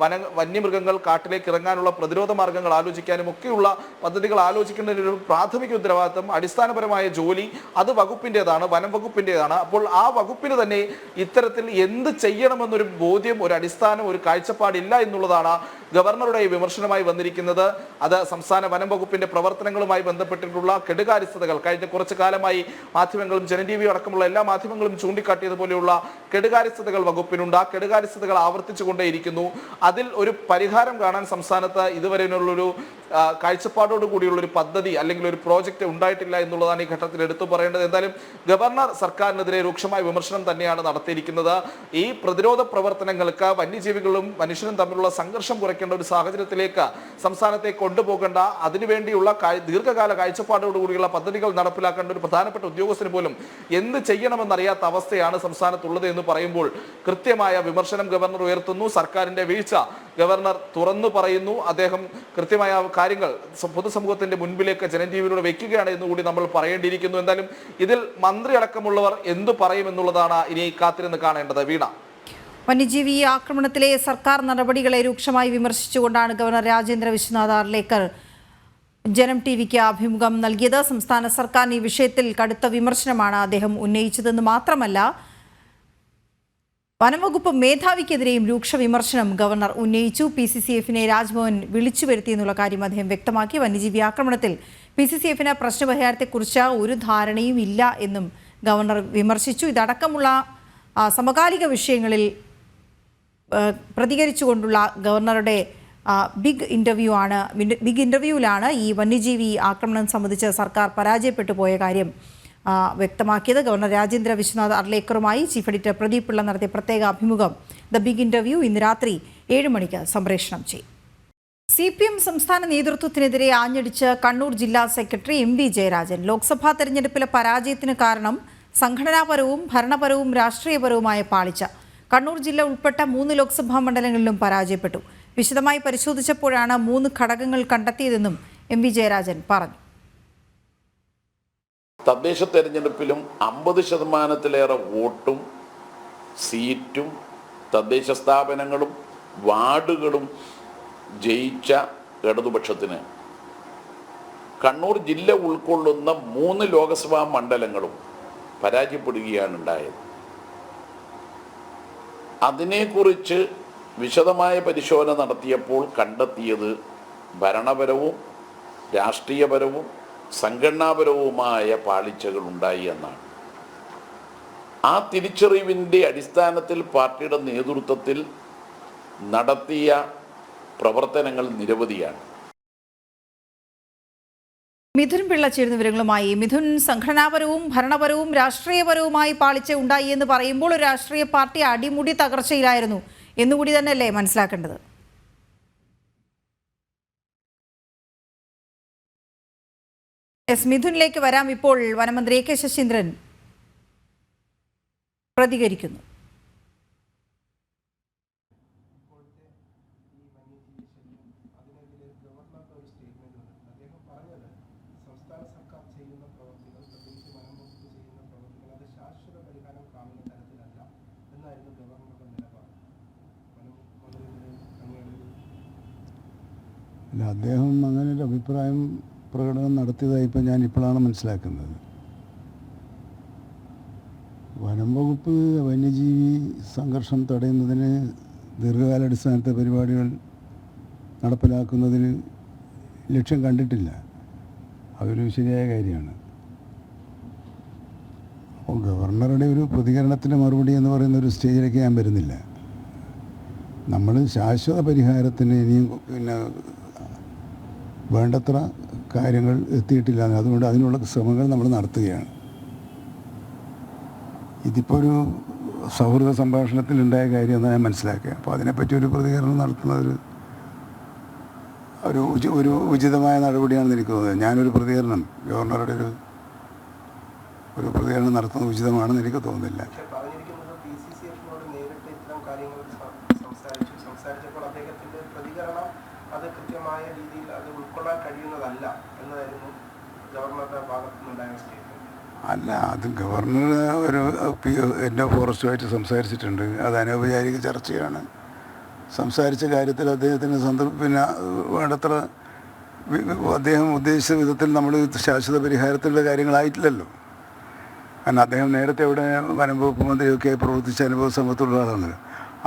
Speaker 7: വന്യമൃഗങ്ങൾ കാട്ടിലേക്ക് ഇറങ്ങാനുള്ള പ്രതിരോധ മാർഗങ്ങൾ ആലോചിക്കാനും ഒക്കെയുള്ള പദ്ധതികൾ ആലോചിക്കുന്നതിന് ഒരു പ്രാഥമിക ഉത്തരവാദിത്തം, അടിസ്ഥാനപരമായ ജോലി അത് വകുപ്പിൻ്റെതാണ്, വനം വകുപ്പിൻ്റെതാണ്. അപ്പോൾ ആ വകുപ്പിന് തന്നെ ഇത്തരത്തിൽ എന്ത് ചെയ്യണമെന്നൊരു ബോധ്യം, ഒരു അടിസ്ഥാനം, ഒരു കാഴ്ചപ്പാടില്ല എന്നുള്ളതാണ് ഗവർണറുടെ ഈ വിമർശനമായി വന്നിരിക്കുന്നത് അത് സംസ്ഥാന വനം വകുപ്പിന്റെ പ്രവർത്തനങ്ങളുമായി ബന്ധപ്പെട്ടിട്ടുള്ള കെടുകാര്യസ്ഥതകൾ കഴിഞ്ഞ കുറച്ചു കാലമായി മാധ്യമങ്ങളും ജനം ടി വി അടക്കമുള്ള എല്ലാ മാധ്യമങ്ങളും ചൂണ്ടിക്കാട്ടിയതുപോലെയുള്ള കെടുകാര്യസ്ഥതകൾ വകുപ്പിനുണ്ട്. ആ കെടുകാര്യസ്ഥതകൾ ആവർത്തിച്ചുകൊണ്ടേയിരിക്കുന്നു. അതിൽ ഒരു പരിഹാരം കാണാൻ സംസ്ഥാനത്ത് ഇതുവരെയുള്ളൊരു കാഴ്ചപ്പാടോട് കൂടിയുള്ള ഒരു പദ്ധതി അല്ലെങ്കിൽ ഒരു പ്രോജക്റ്റ് ഉണ്ടായിട്ടില്ല എന്നുള്ളതാണ് ഈ ഘട്ടത്തിൽ എടുത്തു പറയേണ്ടത്. എന്തായാലും ഗവർണർ സർക്കാരിനെതിരെ രൂക്ഷമായ വിമർശനം തന്നെയാണ് നടത്തിയിരിക്കുന്നത്. ഈ പ്രതിരോധ പ്രവർത്തനങ്ങൾക്ക് വന്യജീവികളും മനുഷ്യരും തമ്മിലുള്ള സംഘർഷം കുറയ്ക്കേണ്ട ഒരു സാഹചര്യത്തിലേക്ക് സംസ്ഥാനത്തെ കൊണ്ടുപോകേണ്ട, അതിനുവേണ്ടിയുള്ള ദീർഘകാല കാഴ്ചപ്പാടോടുകൂടിയുള്ള പദ്ധതികൾ നടപ്പിലാക്കേണ്ട ഒരു പ്രധാനപ്പെട്ട ഉദ്യോഗസ്ഥന് പോലും എന്ത് ചെയ്യണമെന്നറിയാത്ത അവസ്ഥയാണ് സംസ്ഥാനത്തുള്ളത് എന്ന് പറയുമ്പോൾ കൃത്യമായ വിമർശനം ഗവർണർ ഉയർത്തുന്നു. സർക്കാരിന്റെ വീഴ്ച ഗവർണർ തുറന്നു പറയുന്നു. അദ്ദേഹം കൃത്യമായ കാര്യങ്ങൾ പൊതുസമൂഹത്തിന്റെ മുൻപിലേക്ക് ജനം ടി വിയിലൂടെ വെക്കുകയാണ് എന്നുകൂടി നമ്മൾ പറയേണ്ടിയിരിക്കുന്നു. എന്തായാലും ഇതിൽ മന്ത്രി അടക്കമുള്ളവർ എന്തു പറയുമെന്നുള്ളതാണ് ഇനി കാത്തിരുന്ന് കാണേണ്ടത്. വീണ,
Speaker 1: വന്യജീവി ആക്രമണത്തിലെ സർക്കാർ നടപടികളെ രൂക്ഷമായി വിമർശിച്ചുകൊണ്ടാണ് ഗവർണർ രാജേന്ദ്ര വിശ്വനാഥ് ആർലേക്കർ ജനം ടി വിക്ക് അഭിമുഖം നൽകിയത്. സംസ്ഥാന സർക്കാരിന് ഈ വിഷയത്തിൽ കടുത്ത വിമർശനമാണ് അദ്ദേഹം ഉന്നയിച്ചതെന്ന് മാത്രമല്ല, വനംവകുപ്പ് മേധാവിക്കെതിരെയും രൂക്ഷ വിമർശനം ഗവർണർ ഉന്നയിച്ചു. PCCFനെ രാജ്ഭവൻ വിളിച്ചു വരുത്തിയെന്നുള്ള കാര്യം അദ്ദേഹം വ്യക്തമാക്കി. വന്യജീവി ആക്രമണത്തിൽ PCCFന് പ്രശ്നപരിഹാരത്തെക്കുറിച്ച് ഒരു ധാരണയും ഇല്ല എന്നും ഗവർണർ വിമർശിച്ചു. ഇതടക്കമുള്ള സമകാലിക വിഷയങ്ങളിൽ പ്രതികരിച്ചുകൊണ്ടുള്ള ഗവർണറുടെ ബിഗ് ഇന്റർവ്യൂവിലാണ് ഈ വന്യജീവി ആക്രമണം സംബന്ധിച്ച് സർക്കാർ പരാജയപ്പെട്ടു പോയ കാര്യം വ്യക്തമാക്കിയത്. ഗവർണർ രാജേന്ദ്ര വിശ്വനാഥ് അർലേക്കറുമായി ചീഫ് എഡിറ്റർ പ്രദീപ് പിള്ള നടത്തിയ പ്രത്യേക അഭിമുഖം ദ ബിഗ് ഇന്റർവ്യൂ ഇന്ന് രാത്രി 7 മണിക്ക് സംപ്രേഷണം ചെയ്യും. CPM സംസ്ഥാന നേതൃത്വത്തിനെതിരെ ആഞ്ഞടിച്ച് കണ്ണൂർ ജില്ലാ സെക്രട്ടറി MV ജയരാജൻ. ലോക്സഭാ തെരഞ്ഞെടുപ്പിലെ പരാജയത്തിന് കാരണം സംഘടനാപരവും ഭരണപരവും രാഷ്ട്രീയപരവുമായ പാളിച്ച. കണ്ണൂർ ജില്ല ഉൾപ്പെട്ട 3 ലോക്സഭാ മണ്ഡലങ്ങളിലും പരാജയപ്പെട്ടു. വിശദമായി പരിശോധിച്ചപ്പോഴാണ് 3 ഘടകങ്ങൾ കണ്ടെത്തിയതെന്നും MV ജയരാജൻ പറഞ്ഞു.
Speaker 8: തദ്ദേശ തെരഞ്ഞെടുപ്പിലും 50% വോട്ടും സീറ്റും തദ്ദേശ സ്ഥാപനങ്ങളും വാർഡുകളും ജയിച്ച ഇടതുപക്ഷത്തിന് കണ്ണൂർ ജില്ല ഉൾക്കൊള്ളുന്ന 3 ലോക്സഭാ മണ്ഡലങ്ങളും പരാജയപ്പെടുകയാണ് ഉണ്ടായത്. അതിനെക്കുറിച്ച് വിശദമായ പരിശോധന നടത്തിയപ്പോൾ കണ്ടെത്തിയത് ഭരണപരവും രാഷ്ട്രീയപരവും സംഘടനാപരവുമായ പാളിച്ചകൾ ഉണ്ടായി എന്നാണ്. ആ തിരിച്ചറിവിൻ്റെ അടിസ്ഥാനത്തിൽ പാർട്ടിയുടെ നേതൃത്വത്തിൽ നടത്തിയ പ്രവർത്തനങ്ങൾ നിരവധിയാണ്.
Speaker 1: മിഥുൻ പിള്ള ചേരുന്ന വിവരങ്ങളുമായി. മിഥുൻ, സംഘടനാപരവും ഭരണപരവും രാഷ്ട്രീയപരവുമായി പാളിച്ച ഉണ്ടായി എന്ന് പറയുമ്പോൾ ഒരു രാഷ്ട്രീയ പാർട്ടി അടിമുടി തകർച്ചയിലായിരുന്നു എന്നുകൂടി തന്നെയല്ലേ മനസ്സിലാക്കേണ്ടത്? മിഥുനിലേക്ക് വരാം. ഇപ്പോൾ വനമന്ത്രി AK ശശീന്ദ്രൻ പ്രതികരിക്കുന്നു.
Speaker 9: അല്ല, അദ്ദേഹം അങ്ങനെ ഒരു അഭിപ്രായം പ്രകടനം നടത്തിയതായി ഞാൻ ഇപ്പോഴാണ് മനസ്സിലാക്കുന്നത്. വനം വകുപ്പ് വന്യജീവി സംഘർഷം തടയുന്നതിന് ദീർഘകാലാടിസ്ഥാനത്തെ പരിപാടികൾ നടപ്പിലാക്കുന്നതിന് ലക്ഷ്യം കണ്ടിട്ടില്ല. അതൊരു ശരിയായ കാര്യമാണ്. അപ്പോൾ ഗവർണറുടെ ഒരു പ്രതികരണത്തിന് മറുപടി എന്ന് പറയുന്ന ഒരു സ്റ്റേജിലേക്ക് ഞാൻ വരുന്നില്ല. നമ്മൾ ശാശ്വത പരിഹാരത്തിന് ഇനിയും വേണ്ടത്ര കാര്യങ്ങൾ എത്തിയിട്ടില്ല. അതുകൊണ്ട് അതിനുള്ള ശ്രമങ്ങൾ നമ്മൾ നടത്തുകയാണ്. ഇതിപ്പോൾ ഒരു സൗഹൃദ സംഭാഷണത്തിലുണ്ടായ കാര്യമെന്നാണ് ഞാൻ മനസ്സിലാക്കുക. അപ്പോൾ അതിനെപ്പറ്റി ഒരു പ്രതികരണം നടത്തുന്നത് ഒരു ഉചിതമായ നടപടിയാണെന്ന് എനിക്ക് തോന്നുന്നത്. ഞാനൊരു പ്രതികരണം ഗവർണറുടെ ഒരു പ്രതികരണം നടത്തുന്നത് ഉചിതമാണെന്ന് എനിക്ക് തോന്നുന്നില്ല.
Speaker 10: അത് കൃത്യമായ രീതിയിൽ അത് ഉൾക്കൊള്ളാൻ കഴിയുന്നതല്ല എന്നതായിരുന്നു ഗവർണറുടെ ഭാഗത്തു നിന്നുണ്ടായ സ്റ്റേറ്റ്മെന്റ്.
Speaker 9: അല്ല, അത് ഗവർണർ എൻ്റെ ഫോറസ്റ്റുമായിട്ട് സംസാരിച്ചിട്ടുണ്ട്. അത് അനൗപചാരിക ചർച്ചയാണ്. സംസാരിച്ച കാര്യത്തിൽ അദ്ദേഹത്തിന് വേണ്ടത്ര അദ്ദേഹം ഉദ്ദേശിച്ച വിധത്തിൽ നമ്മൾ ശാശ്വത പരിഹാരത്തിലുള്ള കാര്യങ്ങളായിട്ടില്ലല്ലോ. കാരണം അദ്ദേഹം നേരത്തെ ഇവിടെ വനംവകുപ്പ് മന്ത്രിയൊക്കെ പ്രവർത്തിച്ച അനുഭവ സമ്പത്തുള്ള ആളാണല്ലോ.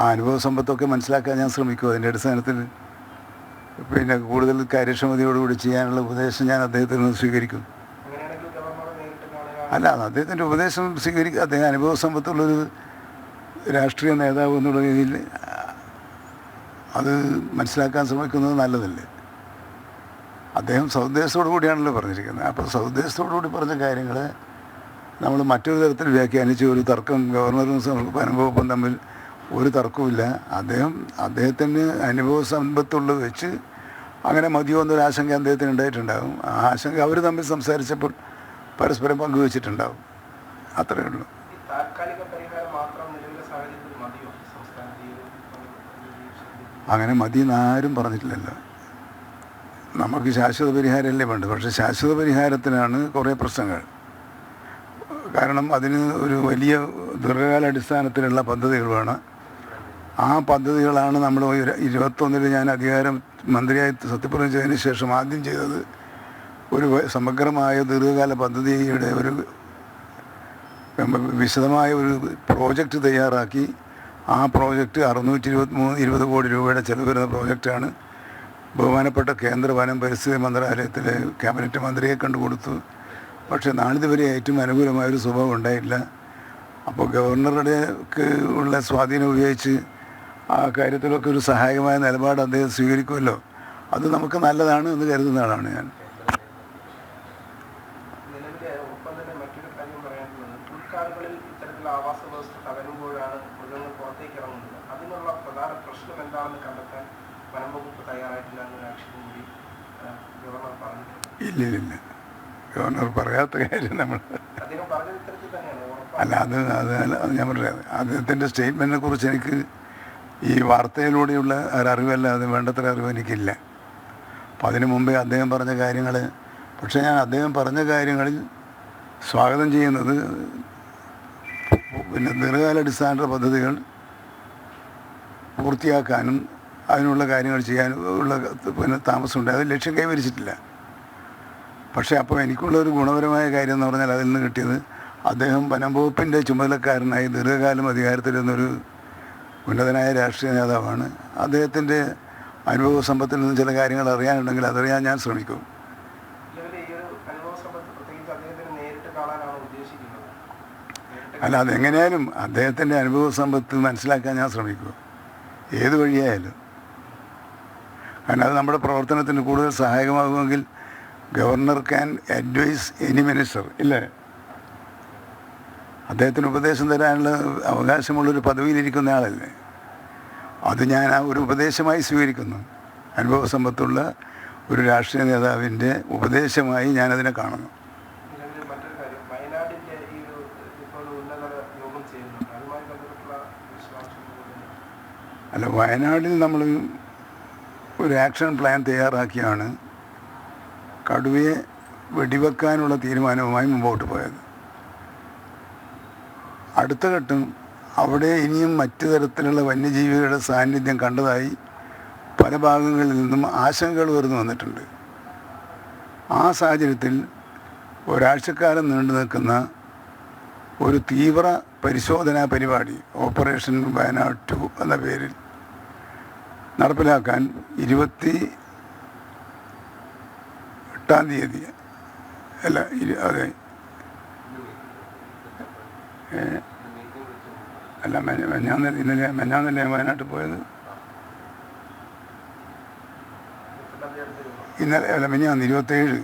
Speaker 9: ആ അനുഭവ സമ്പത്തൊക്കെ മനസ്സിലാക്കാൻ ഞാൻ ശ്രമിക്കും. അതിൻ്റെ അടിസ്ഥാനത്തിൽ പിന്നെ കൂടുതൽ കാര്യക്ഷമതയോടുകൂടി ചെയ്യാനുള്ള ഉപദേശം ഞാൻ അദ്ദേഹത്തിൽ നിന്ന് സ്വീകരിക്കും.
Speaker 10: അങ്ങനെയാണെങ്കിൽ ഗവർണറെ നേരിട്ട് കാണുക.
Speaker 9: അല്ല, അദ്ദേഹത്തിൻ്റെ ഉപദേശം സ്വീകരിക്കുക. അദ്ദേഹം അനുഭവ സമ്പത്തുള്ളൊരു രാഷ്ട്രീയ നേതാവ് എന്നുള്ള രീതിയിൽ അത് മനസ്സിലാക്കാൻ ശ്രമിക്കുന്നത് നല്ലതല്ലേ. അദ്ദേഹം സൗദ്ദേശത്തോടു കൂടിയാണല്ലോ പറഞ്ഞിരിക്കുന്നത്. അപ്പോൾ സൗദ്ദേശത്തോടു കൂടി പറഞ്ഞ കാര്യങ്ങൾ നമ്മൾ മറ്റൊരു തരത്തിൽ വ്യാഖ്യാനിച്ച് ഒരു തർക്കം ഗവർണറും അനുഭവപ്പം തമ്മിൽ ഒരു തർക്കവുമില്ല. അദ്ദേഹത്തിന് അനുഭവ സമ്പത്തുള്ളത് വെച്ച് അങ്ങനെ മതിയോ എന്നൊരു ആശങ്ക അദ്ദേഹത്തിന് ഉണ്ടായിട്ടുണ്ടാകും. ആ ആശങ്ക അവർ തമ്മിൽ സംസാരിച്ചപ്പോൾ പരസ്പരം പങ്കുവച്ചിട്ടുണ്ടാകും. അത്രയേ ഉള്ളൂ.
Speaker 10: ഈ താൽക്കാലിക പരിഹാരം മാത്രം നിലവിലെ സാഹചര്യത്തിൽ മതിയോ സംസ്ഥാനത്ത് ഈ ഒരു
Speaker 9: അങ്ങനെ മതിയെന്ന് ആരും പറഞ്ഞിട്ടില്ലല്ലോ. നമുക്ക് ശാശ്വത പരിഹാരമല്ലേ വേണ്ടത്. പക്ഷേ ശാശ്വത പരിഹാരത്തിനാണ് കുറേ പ്രശ്നങ്ങൾ. കാരണം അതിന് ഒരു വലിയ ദീർഘകാലാടിസ്ഥാനത്തിലുള്ള പദ്ധതികൾ വേണം. ആ പദ്ധതികളാണ് നമ്മൾ 21 ഞാൻ മന്ത്രിയായി സത്യപ്രതിജ്ഞ ചെയ്തതിന് ശേഷം ആദ്യം ചെയ്തത്. ഒരു സമഗ്രമായ ദീർഘകാല പദ്ധതിയുടെ ഒരു വിശദമായ ഒരു പ്രോജക്റ്റ് തയ്യാറാക്കി ആ പ്രോജക്റ്റ് 620 കോടി രൂപയുടെ ചെലവ് വരുന്ന പ്രോജക്റ്റാണ്. ബഹുമാനപ്പെട്ട കേന്ദ്ര വനം പരിസ്ഥിതി മന്ത്രാലയത്തിലെ ക്യാബിനറ്റ് മന്ത്രിയെ കണ്ടുകൊടുത്തു. പക്ഷേ നാളിതുവരെ ഏറ്റവും അനുകൂലമായൊരു സ്വഭാവം ഉണ്ടായില്ല. അപ്പോൾ ഗവർണറുടെ ഉള്ള സ്വാധീനം ഉപയോഗിച്ച് ആ കാര്യത്തിലൊക്കെ ഒരു സഹായകമായ നിലപാട് അദ്ദേഹം സ്വീകരിക്കുമല്ലോ. അത് നമുക്ക് നല്ലതാണ് എന്ന് കരുതുന്ന ആളാണ് ഞാൻ.
Speaker 10: നിലവിലെ ഒപ്പം തന്നെ മറ്റൊരു കാര്യം പറയാനുള്ളത്, ഉൾക്കാടുകളിൽ ഇത്തരത്തിലുള്ള ആവാസ വ്യവസ്ഥ തകരുമ്പോഴാണ് മൃഗങ്ങൾ പുറത്തേക്ക് ഇറങ്ങുന്നത്. അതിനുള്ള പ്രധാന പ്രശ്നം എന്താണെന്ന് കണ്ടെത്താൻ വനം വകുപ്പ് തയ്യാറായിട്ടില്ല എന്നൊരു ആക്ഷേപം കൂടി ഗവർണർ പറഞ്ഞിട്ടുണ്ട്.
Speaker 9: ഇല്ല, ഗവർണർ പറയാത്ത കാര്യം നമ്മൾ
Speaker 10: അദ്ദേഹം പറഞ്ഞത് ഇത്തരത്തിൽ തന്നെയാണ്.
Speaker 9: അല്ല, അത് ഞാൻ പറയാം. അദ്ദേഹത്തിൻ്റെ സ്റ്റേറ്റ്മെൻറ്റിനെ കുറിച്ച് എനിക്ക് ഈ വാർത്തയിലൂടെയുള്ള ഒരറിവല്ലാതെ വേണ്ടത്ര അറിവ് എനിക്കില്ല. അപ്പം അതിനു മുമ്പേ അദ്ദേഹം പറഞ്ഞ കാര്യങ്ങൾ, പക്ഷേ ഞാൻ അദ്ദേഹം പറഞ്ഞ കാര്യങ്ങളിൽ സ്വാഗതം ചെയ്യുന്നത് പിന്നെ ദീർഘകാലാടിസ്ഥാന പദ്ധതികൾ പൂർത്തിയാക്കാനും അതിനുള്ള കാര്യങ്ങൾ ചെയ്യാനും ഉള്ള പിന്നെ താമസമുണ്ട്. അത് ലക്ഷ്യം കൈവരിച്ചിട്ടില്ല. പക്ഷേ അപ്പോൾ എനിക്കുള്ളൊരു ഗുണപരമായ കാര്യം എന്ന് പറഞ്ഞാൽ അതിൽ നിന്ന് കിട്ടിയത് അദ്ദേഹം വനം വകുപ്പിൻ്റെ ചുമതലക്കാരനായി ദീർഘകാലം അധികാരത്തിലിരുന്നൊരു ഉന്നതനായ രാഷ്ട്രീയ നേതാവാണ്. അദ്ദേഹത്തിൻ്റെ അനുഭവ സമ്പത്തിൽ നിന്ന് ചില കാര്യങ്ങൾ അറിയാനുണ്ടെങ്കിൽ അതറിയാൻ ഞാൻ ശ്രമിക്കും. അല്ല, അതെങ്ങനെയായാലും അദ്ദേഹത്തിൻ്റെ അനുഭവ സമ്പത്ത് മനസ്സിലാക്കാൻ ഞാൻ ശ്രമിക്കും, ഏത് വഴിയായാലും. കാരണം അത് നമ്മുടെ പ്രവർത്തനത്തിന് കൂടുതൽ സഹായകമാകുമെങ്കിൽ governor can advise any minister, ഇല്ലേ? അദ്ദേഹത്തിന് ഉപദേശം തരാനുള്ള അവകാശമുള്ളൊരു പദവിയിലിരിക്കുന്ന ആളല്ലേ. അത് ഞാൻ ആ ഒരു ഉപദേശമായി സ്വീകരിക്കുന്നു. അനുഭവ സമ്പത്തുള്ള ഒരു രാഷ്ട്രീയ നേതാവിൻ്റെ ഉപദേശമായി ഞാനതിനെ കാണുന്നു. അല്ല, വയനാട്ടിൽ നമ്മൾ ഒരു ആക്ഷൻ പ്ലാൻ തയ്യാറാക്കിയാണ് കടുവയെ വെടിവെക്കാനുള്ള തീരുമാനവുമായി മുമ്പോട്ട് പോയത്. അടുത്ത ഘട്ടം അവിടെ ഇനിയും മറ്റു തരത്തിലുള്ള വന്യജീവികളുടെ സാന്നിധ്യം കണ്ടതായി പല ഭാഗങ്ങളിൽ നിന്നും ആശങ്കകൾ ഉയർന്നു വന്നിട്ടുണ്ട്. ആ സാഹചര്യത്തിൽ ഒരാഴ്ചക്കാലം നീണ്ടു നിൽക്കുന്ന ഒരു തീവ്ര പരിശോധനാ പരിപാടി ഓപ്പറേഷൻ വയനാട് 2 എന്ന പേരിൽ നടപ്പിലാക്കാൻ 28-ാം തീയതി മെഞ്ഞാന്നല്ലേ വയനാട്ടിൽ പോയത്? മെഞ്ഞാന്ന് 27,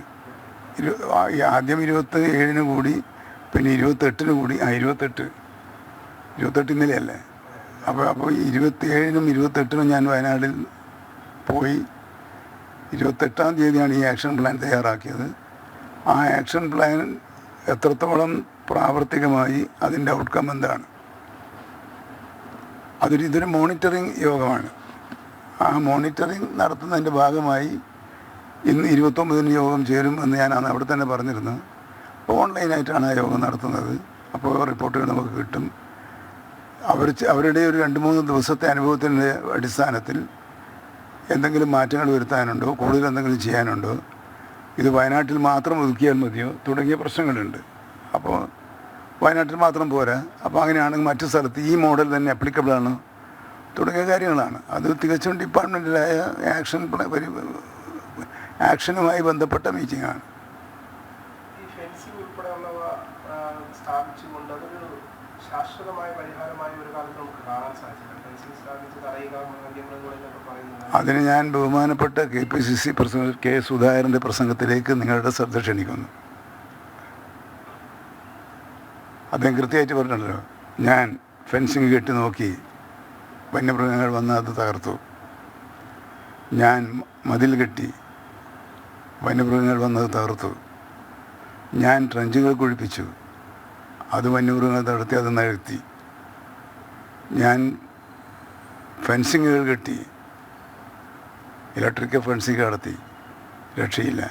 Speaker 9: ആദ്യം 27-ന് കൂടി, പിന്നെ 28-ന് കൂടി. 28 ഇന്നലെയല്ലേ? അപ്പോൾ 27-നും 28-നും ഞാൻ വയനാട്ടിൽ പോയി. 28-ാം തീയതിയാണ് ഈ ആക്ഷൻ പ്ലാൻ തയ്യാറാക്കിയത്. ആ ആക്ഷൻ പ്ലാൻ എത്രത്തോളം പ്രാവർത്തികമായി, അതിൻ്റെ ഔട്ട്കം എന്താണ്, ഇതൊരു മോണിറ്ററിങ് യോഗമാണ്. ആ മോണിറ്ററിങ് നടത്തുന്നതിൻ്റെ ഭാഗമായി ഇന്ന് 29-ന് യോഗം ചേരും എന്ന് ഞാൻ അവിടെ തന്നെ പറഞ്ഞിരുന്നു. അപ്പോൾ ഓൺലൈനായിട്ടാണ് ആ യോഗം നടത്തുന്നത്. അപ്പോൾ റിപ്പോർട്ടുകൾ നമുക്ക് കിട്ടും. അവരുടെ ഒരു 2-3 ദിവസത്തെ അനുഭവത്തിൻ്റെ അടിസ്ഥാനത്തിൽ എന്തെങ്കിലും മാറ്റങ്ങൾ വരുത്താനുണ്ടോ, കൂടുതൽ എന്തെങ്കിലും ചെയ്യാനുണ്ടോ, ഇത് വയനാട്ടിൽ മാത്രം ഒതുക്കിയാൽ മതിയോ തുടങ്ങിയ പ്രശ്നങ്ങളുണ്ട്. അപ്പോൾ വയനാട്ടിൽ മാത്രം പോരാ. അപ്പോൾ അങ്ങനെയാണെങ്കിൽ മറ്റു സ്ഥലത്ത് ഈ മോഡൽ തന്നെ അപ്ലിക്കബിളാണോ, തുടങ്ങിയ കാര്യങ്ങളാണ്. അത് തികച്ചും ഡിപ്പാർട്ട്മെൻറ്റിലായ ആക്ഷനുമായി ബന്ധപ്പെട്ട മീറ്റിംഗാണ്.
Speaker 10: ഈ ഫെൻസിംഗ് ഉൾപ്പെടെയുള്ളവ സ്ഥാപിച്ചുകൊണ്ട് അതൊരു ശാശ്വതമായ പരിഹാരമായി ഒരു കാലത്ത് നമുക്ക് കാണാൻ സാധിച്ചില്ല. ഫെൻസിംഗ് സ്ഥാപിച്ച് തടയുക വന്യമൃഗങ്ങളിലൊക്കെ പറയുന്നത്.
Speaker 9: അതിന് ഞാൻ ബഹുമാനപ്പെട്ട KPCC പ്രസിഡന്റ് K. സുധാകരൻ്റെ പ്രസംഗത്തിലേക്ക് നിങ്ങളുടെ ശ്രദ്ധ ക്ഷണിക്കുന്നു. അദ്ദേഹം കൃത്യമായിട്ട് പറഞ്ഞിട്ടുണ്ടല്ലോ, ഞാൻ ഫെൻസിങ് കെട്ടി നോക്കി, വന്യമൃഗങ്ങൾ വന്ന് അത് തകർത്തു. ഞാൻ മതിൽ കെട്ടി, വന്യമൃഗങ്ങൾ വന്നത് തകർത്തു. ഞാൻ ട്രഞ്ചുകൾ കുഴിപ്പിച്ചു, അത് വന്യമൃഗങ്ങൾ തകർത്തി, അത് നികത്തി. ഞാൻ ഫെൻസിങ്ങുകൾ കെട്ടി, ഇലക്ട്രിക്കൽ ഫെൻസിങ് നടത്തി, രക്ഷയില്ല.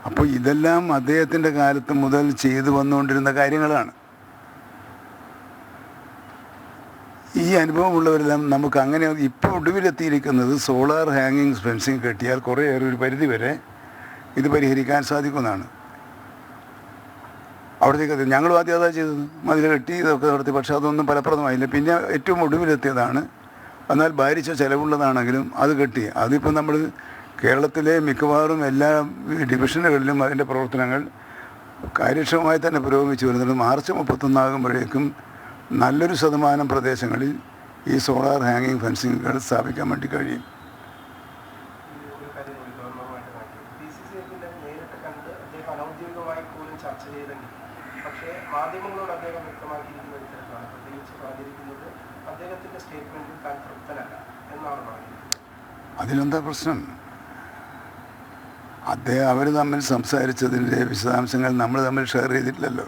Speaker 9: അപ്പോൾ ഇതെല്ലാം അദ്ദേഹത്തിൻ്റെ കാലത്ത് മുതൽ ചെയ്തു വന്നുകൊണ്ടിരുന്ന കാര്യങ്ങളാണ്. ഈ അനുഭവമുള്ളവരെല്ലാം നമുക്ക് അങ്ങനെ ഇപ്പോൾ ഒടുവിലെത്തിയിരിക്കുന്നത് സോളാർ ഹാങ്ങിങ് ഫെൻസിങ് കെട്ടിയാൽ കുറേയേറെ ഒരു പരിധി വരെ ഇത് പരിഹരിക്കാൻ സാധിക്കുമെന്നാണ്. അവിടത്തേക്ക് ഞങ്ങളും ആദ്യം അതാ ചെയ്തത്, മതിൽ കെട്ടി ഇതൊക്കെ നടത്തി. പക്ഷേ അതൊന്നും ഫലപ്രദമായില്ല. പിന്നെ ഏറ്റവും ഒടുവിലെത്തിയതാണ്, എന്നാൽ ഭാരിച്ച ചിലവുള്ളതാണെങ്കിലും അത് കെട്ടി. അതിപ്പോൾ നമ്മൾ കേരളത്തിലെ മിക്കവാറും എല്ലാ ഡിവിഷനുകളിലും അതിൻ്റെ പ്രവർത്തനങ്ങൾ കാര്യക്ഷമമായി തന്നെ പുരോഗമിച്ചു വരുന്നുണ്ട്. മാർച്ച് 31 ആകുമ്പോഴേക്കും നല്ലൊരു ശതമാനം പ്രദേശങ്ങളിൽ ഈ സോളാർ ഹാങ്ങിങ് ഫെൻസിങ്ങുകൾ സ്ഥാപിക്കാൻ വേണ്ടി കഴിയും.
Speaker 10: നേരിട്ട് കണ്ട് അദ്ദേഹം അനൗദ്യോഗികമായി പോലും ചർച്ച ചെയ്തെങ്കിൽ, പക്ഷേ മാധ്യമങ്ങളോട് അദ്ദേഹം വ്യക്തമാക്കിയിരിക്കുന്ന ഇത്തരത്തിലാണ്. പ്രത്യേകിച്ച് പറഞ്ഞിരിക്കുന്നത് അദ്ദേഹത്തിൻ്റെ സ്റ്റേറ്റ്മെൻറ്റിൽ താൻ തൃപ്തനല്ല എന്നാണ് പറഞ്ഞിരിക്കുന്നത്.
Speaker 9: അതിലെന്താ പ്രശ്നം? അവർ തമ്മിൽ സംസാരിച്ചതിൻ്റെ വിശദാംശങ്ങൾ നമ്മൾ തമ്മിൽ ഷെയർ ചെയ്തിട്ടില്ലല്ലോ.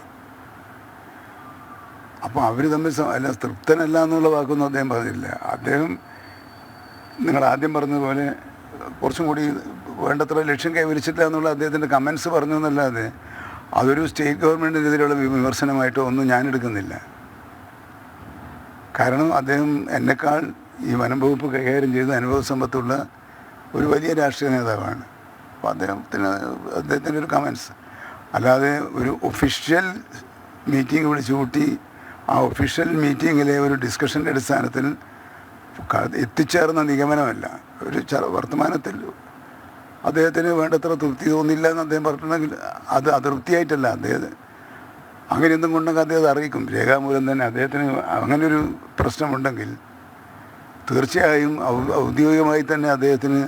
Speaker 9: അപ്പോൾ അവർ തമ്മിൽ അല്ല, തൃപ്തനല്ല എന്നുള്ള വാക്കൊന്നും അദ്ദേഹം പറഞ്ഞില്ല. അദ്ദേഹം നിങ്ങൾ ആദ്യം പറഞ്ഞതുപോലെ കുറച്ചും കൂടി വേണ്ടത്ര ലക്ഷ്യം കൈവരിച്ചില്ല എന്നുള്ള അദ്ദേഹത്തിൻ്റെ കമൻസ് പറഞ്ഞു എന്നല്ലാതെ അതൊരു സ്റ്റേറ്റ് ഗവൺമെൻറ്റിനെതിരെയുള്ള വിമർശനമായിട്ടോ ഒന്നും ഞാൻ എടുക്കുന്നില്ല. കാരണം അദ്ദേഹം എന്നെക്കാൾ ഈ വനം വകുപ്പ് കൈകാര്യം ചെയ്ത് അനുഭവ സമ്പത്തുള്ള ഒരു വലിയ രാഷ്ട്രീയ നേതാവാണ്. അപ്പോൾ അദ്ദേഹത്തിൻ്റെ ഒരു കമൻസ് അല്ലാതെ ഒരു ഒഫീഷ്യൽ മീറ്റിംഗ് വിളിച്ചു കൂട്ടി ആ ഒഫീഷ്യൽ മീറ്റിങ്ങിലെ ഒരു ഡിസ്കഷൻ്റെ അടിസ്ഥാനത്തിൽ എത്തിച്ചേർന്ന നിഗമനമല്ല. ഒരു വർത്തമാനത്തിൽ അദ്ദേഹത്തിന് വേണ്ടത്ര തൃപ്തി തോന്നില്ല എന്ന് അദ്ദേഹം പറഞ്ഞിട്ടുണ്ടെങ്കിൽ അത് അതൃപ്തിയായിട്ടല്ല, അദ്ദേഹം അങ്ങനെ എന്തും കൊണ്ടെങ്കിൽ അദ്ദേഹം അത് അറിയിക്കും രേഖാമൂലം തന്നെ. അദ്ദേഹത്തിന് അങ്ങനൊരു പ്രശ്നമുണ്ടെങ്കിൽ തീർച്ചയായും ഔദ്യോഗികമായി തന്നെ അദ്ദേഹത്തിന്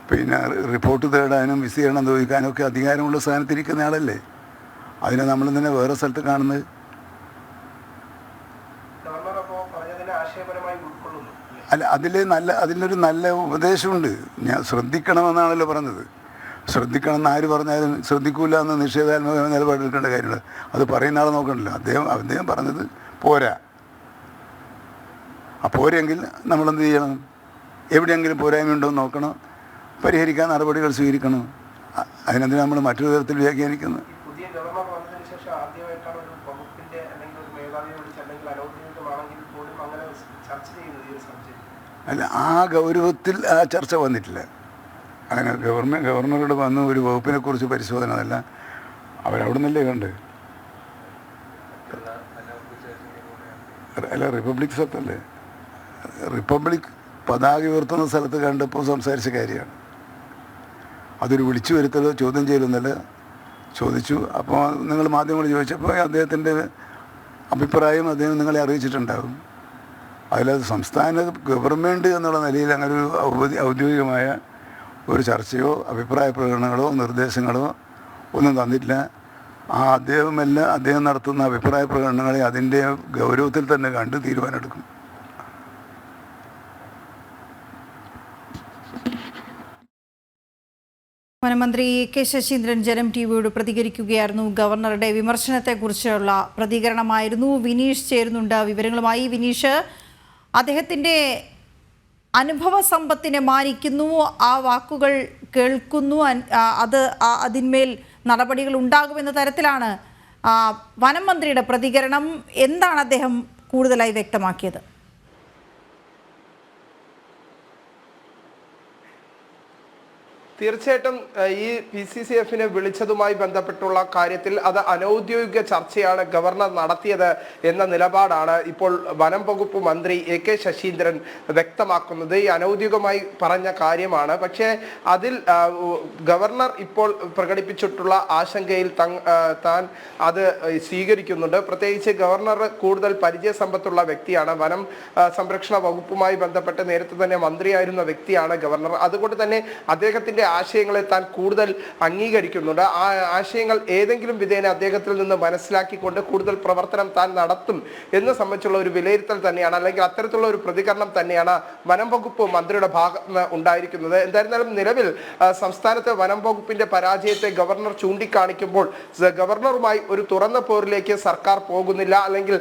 Speaker 9: പിന്നെ റിപ്പോർട്ട് തേടാനും വിശദീകരണം ചോദിക്കാനും ഒക്കെ അധികാരമുള്ള സ്ഥാനത്തിരിക്കുന്ന ആളല്ലേ. അതിനെ നമ്മൾ തന്നെ വേറെ സ്ഥലത്ത് കാണുന്നത്. അല്ല, അതിലൊരു നല്ല ഉപദേശമുണ്ട്. ഞാൻ ശ്രദ്ധിക്കണമെന്നാണല്ലോ പറഞ്ഞത്. ശ്രദ്ധിക്കണമെന്ന് ആര് പറഞ്ഞാലും ശ്രദ്ധിക്കൂല എന്ന് നിഷേധാത്മക നിലപാടെടുക്കേണ്ട കാര്യമുണ്ട്. അത് പറയുന്ന ആളെ നോക്കണമല്ലോ. അദ്ദേഹം പറഞ്ഞത് പോരാ. ആ പോരെങ്കിൽ നമ്മളെന്ത് ചെയ്യണം? എവിടെയെങ്കിലും പോരായ്മയുണ്ടോ എന്ന് നോക്കണം, പരിഹരിക്കാൻ നടപടികൾ സ്വീകരിക്കണം. അതിനെന്തിനാ നമ്മൾ മറ്റൊരു തരത്തിൽ വ്യാഖ്യാനിക്കുന്നത്? അല്ല, ആ ഗൗരവത്തിൽ ആ ചർച്ച വന്നിട്ടില്ല. അങ്ങനെ ഗവർണറുടെ വന്ന് ഒരു വകുപ്പിനെ കുറിച്ച് പരിശോധന അല്ല, അവരവിടെ നിന്നല്ലേ കണ്ട്. അല്ല, റിപ്പബ്ലിക് സ്വത്തല്ലേ, റിപ്പബ്ലിക് പതാക ഉയർത്തുന്ന സ്ഥലത്ത് കണ്ടപ്പോൾ സംസാരിച്ച കാര്യമാണ്. അതൊരു വിളിച്ചു വരുത്തലോ ചോദ്യം ചെയ്യലൊന്നല്ല. ചോദിച്ചു, അപ്പോൾ നിങ്ങൾ മാധ്യമങ്ങൾ ചോദിച്ചപ്പോൾ അദ്ദേഹത്തിൻ്റെ അഭിപ്രായം അദ്ദേഹം നിങ്ങളെ അറിയിച്ചിട്ടുണ്ടാകും. അതിലത് സംസ്ഥാന ഗവൺമെൻറ് എന്നുള്ള നിലയിൽ അങ്ങനെ ഒരു ഔദ്യോഗികമായ ഒരു ചർച്ചയോ അഭിപ്രായ പ്രകടനങ്ങളോ നിർദ്ദേശങ്ങളോ ഒന്നും തന്നിട്ടില്ല. അദ്ദേഹം നടത്തുന്ന അഭിപ്രായ പ്രകടനങ്ങളെ അതിൻ്റെ ഗൗരവത്തിൽ തന്നെ കണ്ട് തീരുമാനമെടുക്കും.
Speaker 1: വനമന്ത്രി കെ ശശീന്ദ്രൻ ജനം ടിവിയോട് പ്രതികരിക്കുകയായിരുന്നു. ഗവർണറുടെ വിമർശനത്തെക്കുറിച്ചുള്ള പ്രതികരണമായിരുന്നു. വിനീഷ് ചേരുന്നുണ്ട് വിവരങ്ങളുമായി. വിനീഷ്, അദ്ദേഹത്തിൻ്റെ അനുഭവ സമ്പത്തിനെ മാനിക്കുന്നു, ആ വാക്കുകൾ കേൾക്കുന്നു, അതിന്മേൽ നടപടികൾ ഉണ്ടാകുമെന്ന തരത്തിലാണ് വനം മന്ത്രിയുടെ പ്രതികരണം. എന്താണ് അദ്ദേഹം കൂടുതലായി വ്യക്തമാക്കിയത്?
Speaker 10: തീർച്ചയായിട്ടും ഈ PCCFനെ വിളിച്ചതുമായി ബന്ധപ്പെട്ടുള്ള കാര്യത്തിൽ അത് അനൗദ്യോഗിക ചർച്ചയാണ് ഗവർണർ നടത്തിയത് എന്ന നിലപാടാണ് ഇപ്പോൾ വനം വകുപ്പ് മന്ത്രി AK ശശീന്ദ്രൻ വ്യക്തമാക്കുന്നത്. ഈ അനൗദ്യോഗികമായി പറഞ്ഞ കാര്യമാണ്. പക്ഷേ അതിൽ ഗവർണർ ഇപ്പോൾ പ്രകടിപ്പിച്ചിട്ടുള്ള ആശങ്കയിൽ താൻ അത് സ്വീകരിക്കുന്നുണ്ട്. പ്രത്യേകിച്ച് ഗവർണർ കൂടുതൽ പരിചയസമ്പത്തുള്ള വ്യക്തിയാണ്. വനം സംരക്ഷണ വകുപ്പുമായി ബന്ധപ്പെട്ട് നേരത്തെ തന്നെ മന്ത്രിയായിരുന്ന വ്യക്തിയാണ് ഗവർണർ. അതുകൊണ്ട് തന്നെ അദ്ദേഹത്തിന്റെ ആശയങ്ങളെ താൻ കൂടുതൽ അംഗീകരിക്കുന്നുണ്ട്. ആ ആശയങ്ങൾ ഏതെങ്കിലും വിധേന അദ്ദേഹത്തിൽ നിന്ന് മനസ്സിലാക്കിക്കൊണ്ട് കൂടുതൽ പ്രവർത്തനം താൻ നടത്തും എന്ന് സംബന്ധിച്ചുള്ള ഒരു വിലയിരുത്തൽ തന്നെയാണ്, അല്ലെങ്കിൽ അത്തരത്തിലുള്ള ഒരു പ്രതികരണം തന്നെയാണ് വനം വകുപ്പ് മന്ത്രിയുടെ ഭാഗത്ത് നിന്ന് ഉണ്ടായിരിക്കുന്നത്. എന്തായിരുന്നാലും നിലവിൽ സംസ്ഥാനത്തെ വനം വകുപ്പിന്റെ പരാജയത്തെ ഗവർണർ ചൂണ്ടിക്കാണിക്കുമ്പോൾ ഗവർണറുമായി ഒരു തുറന്ന പോരിലേക്ക് സർക്കാർ പോകുന്നില്ല, അല്ലെങ്കിൽ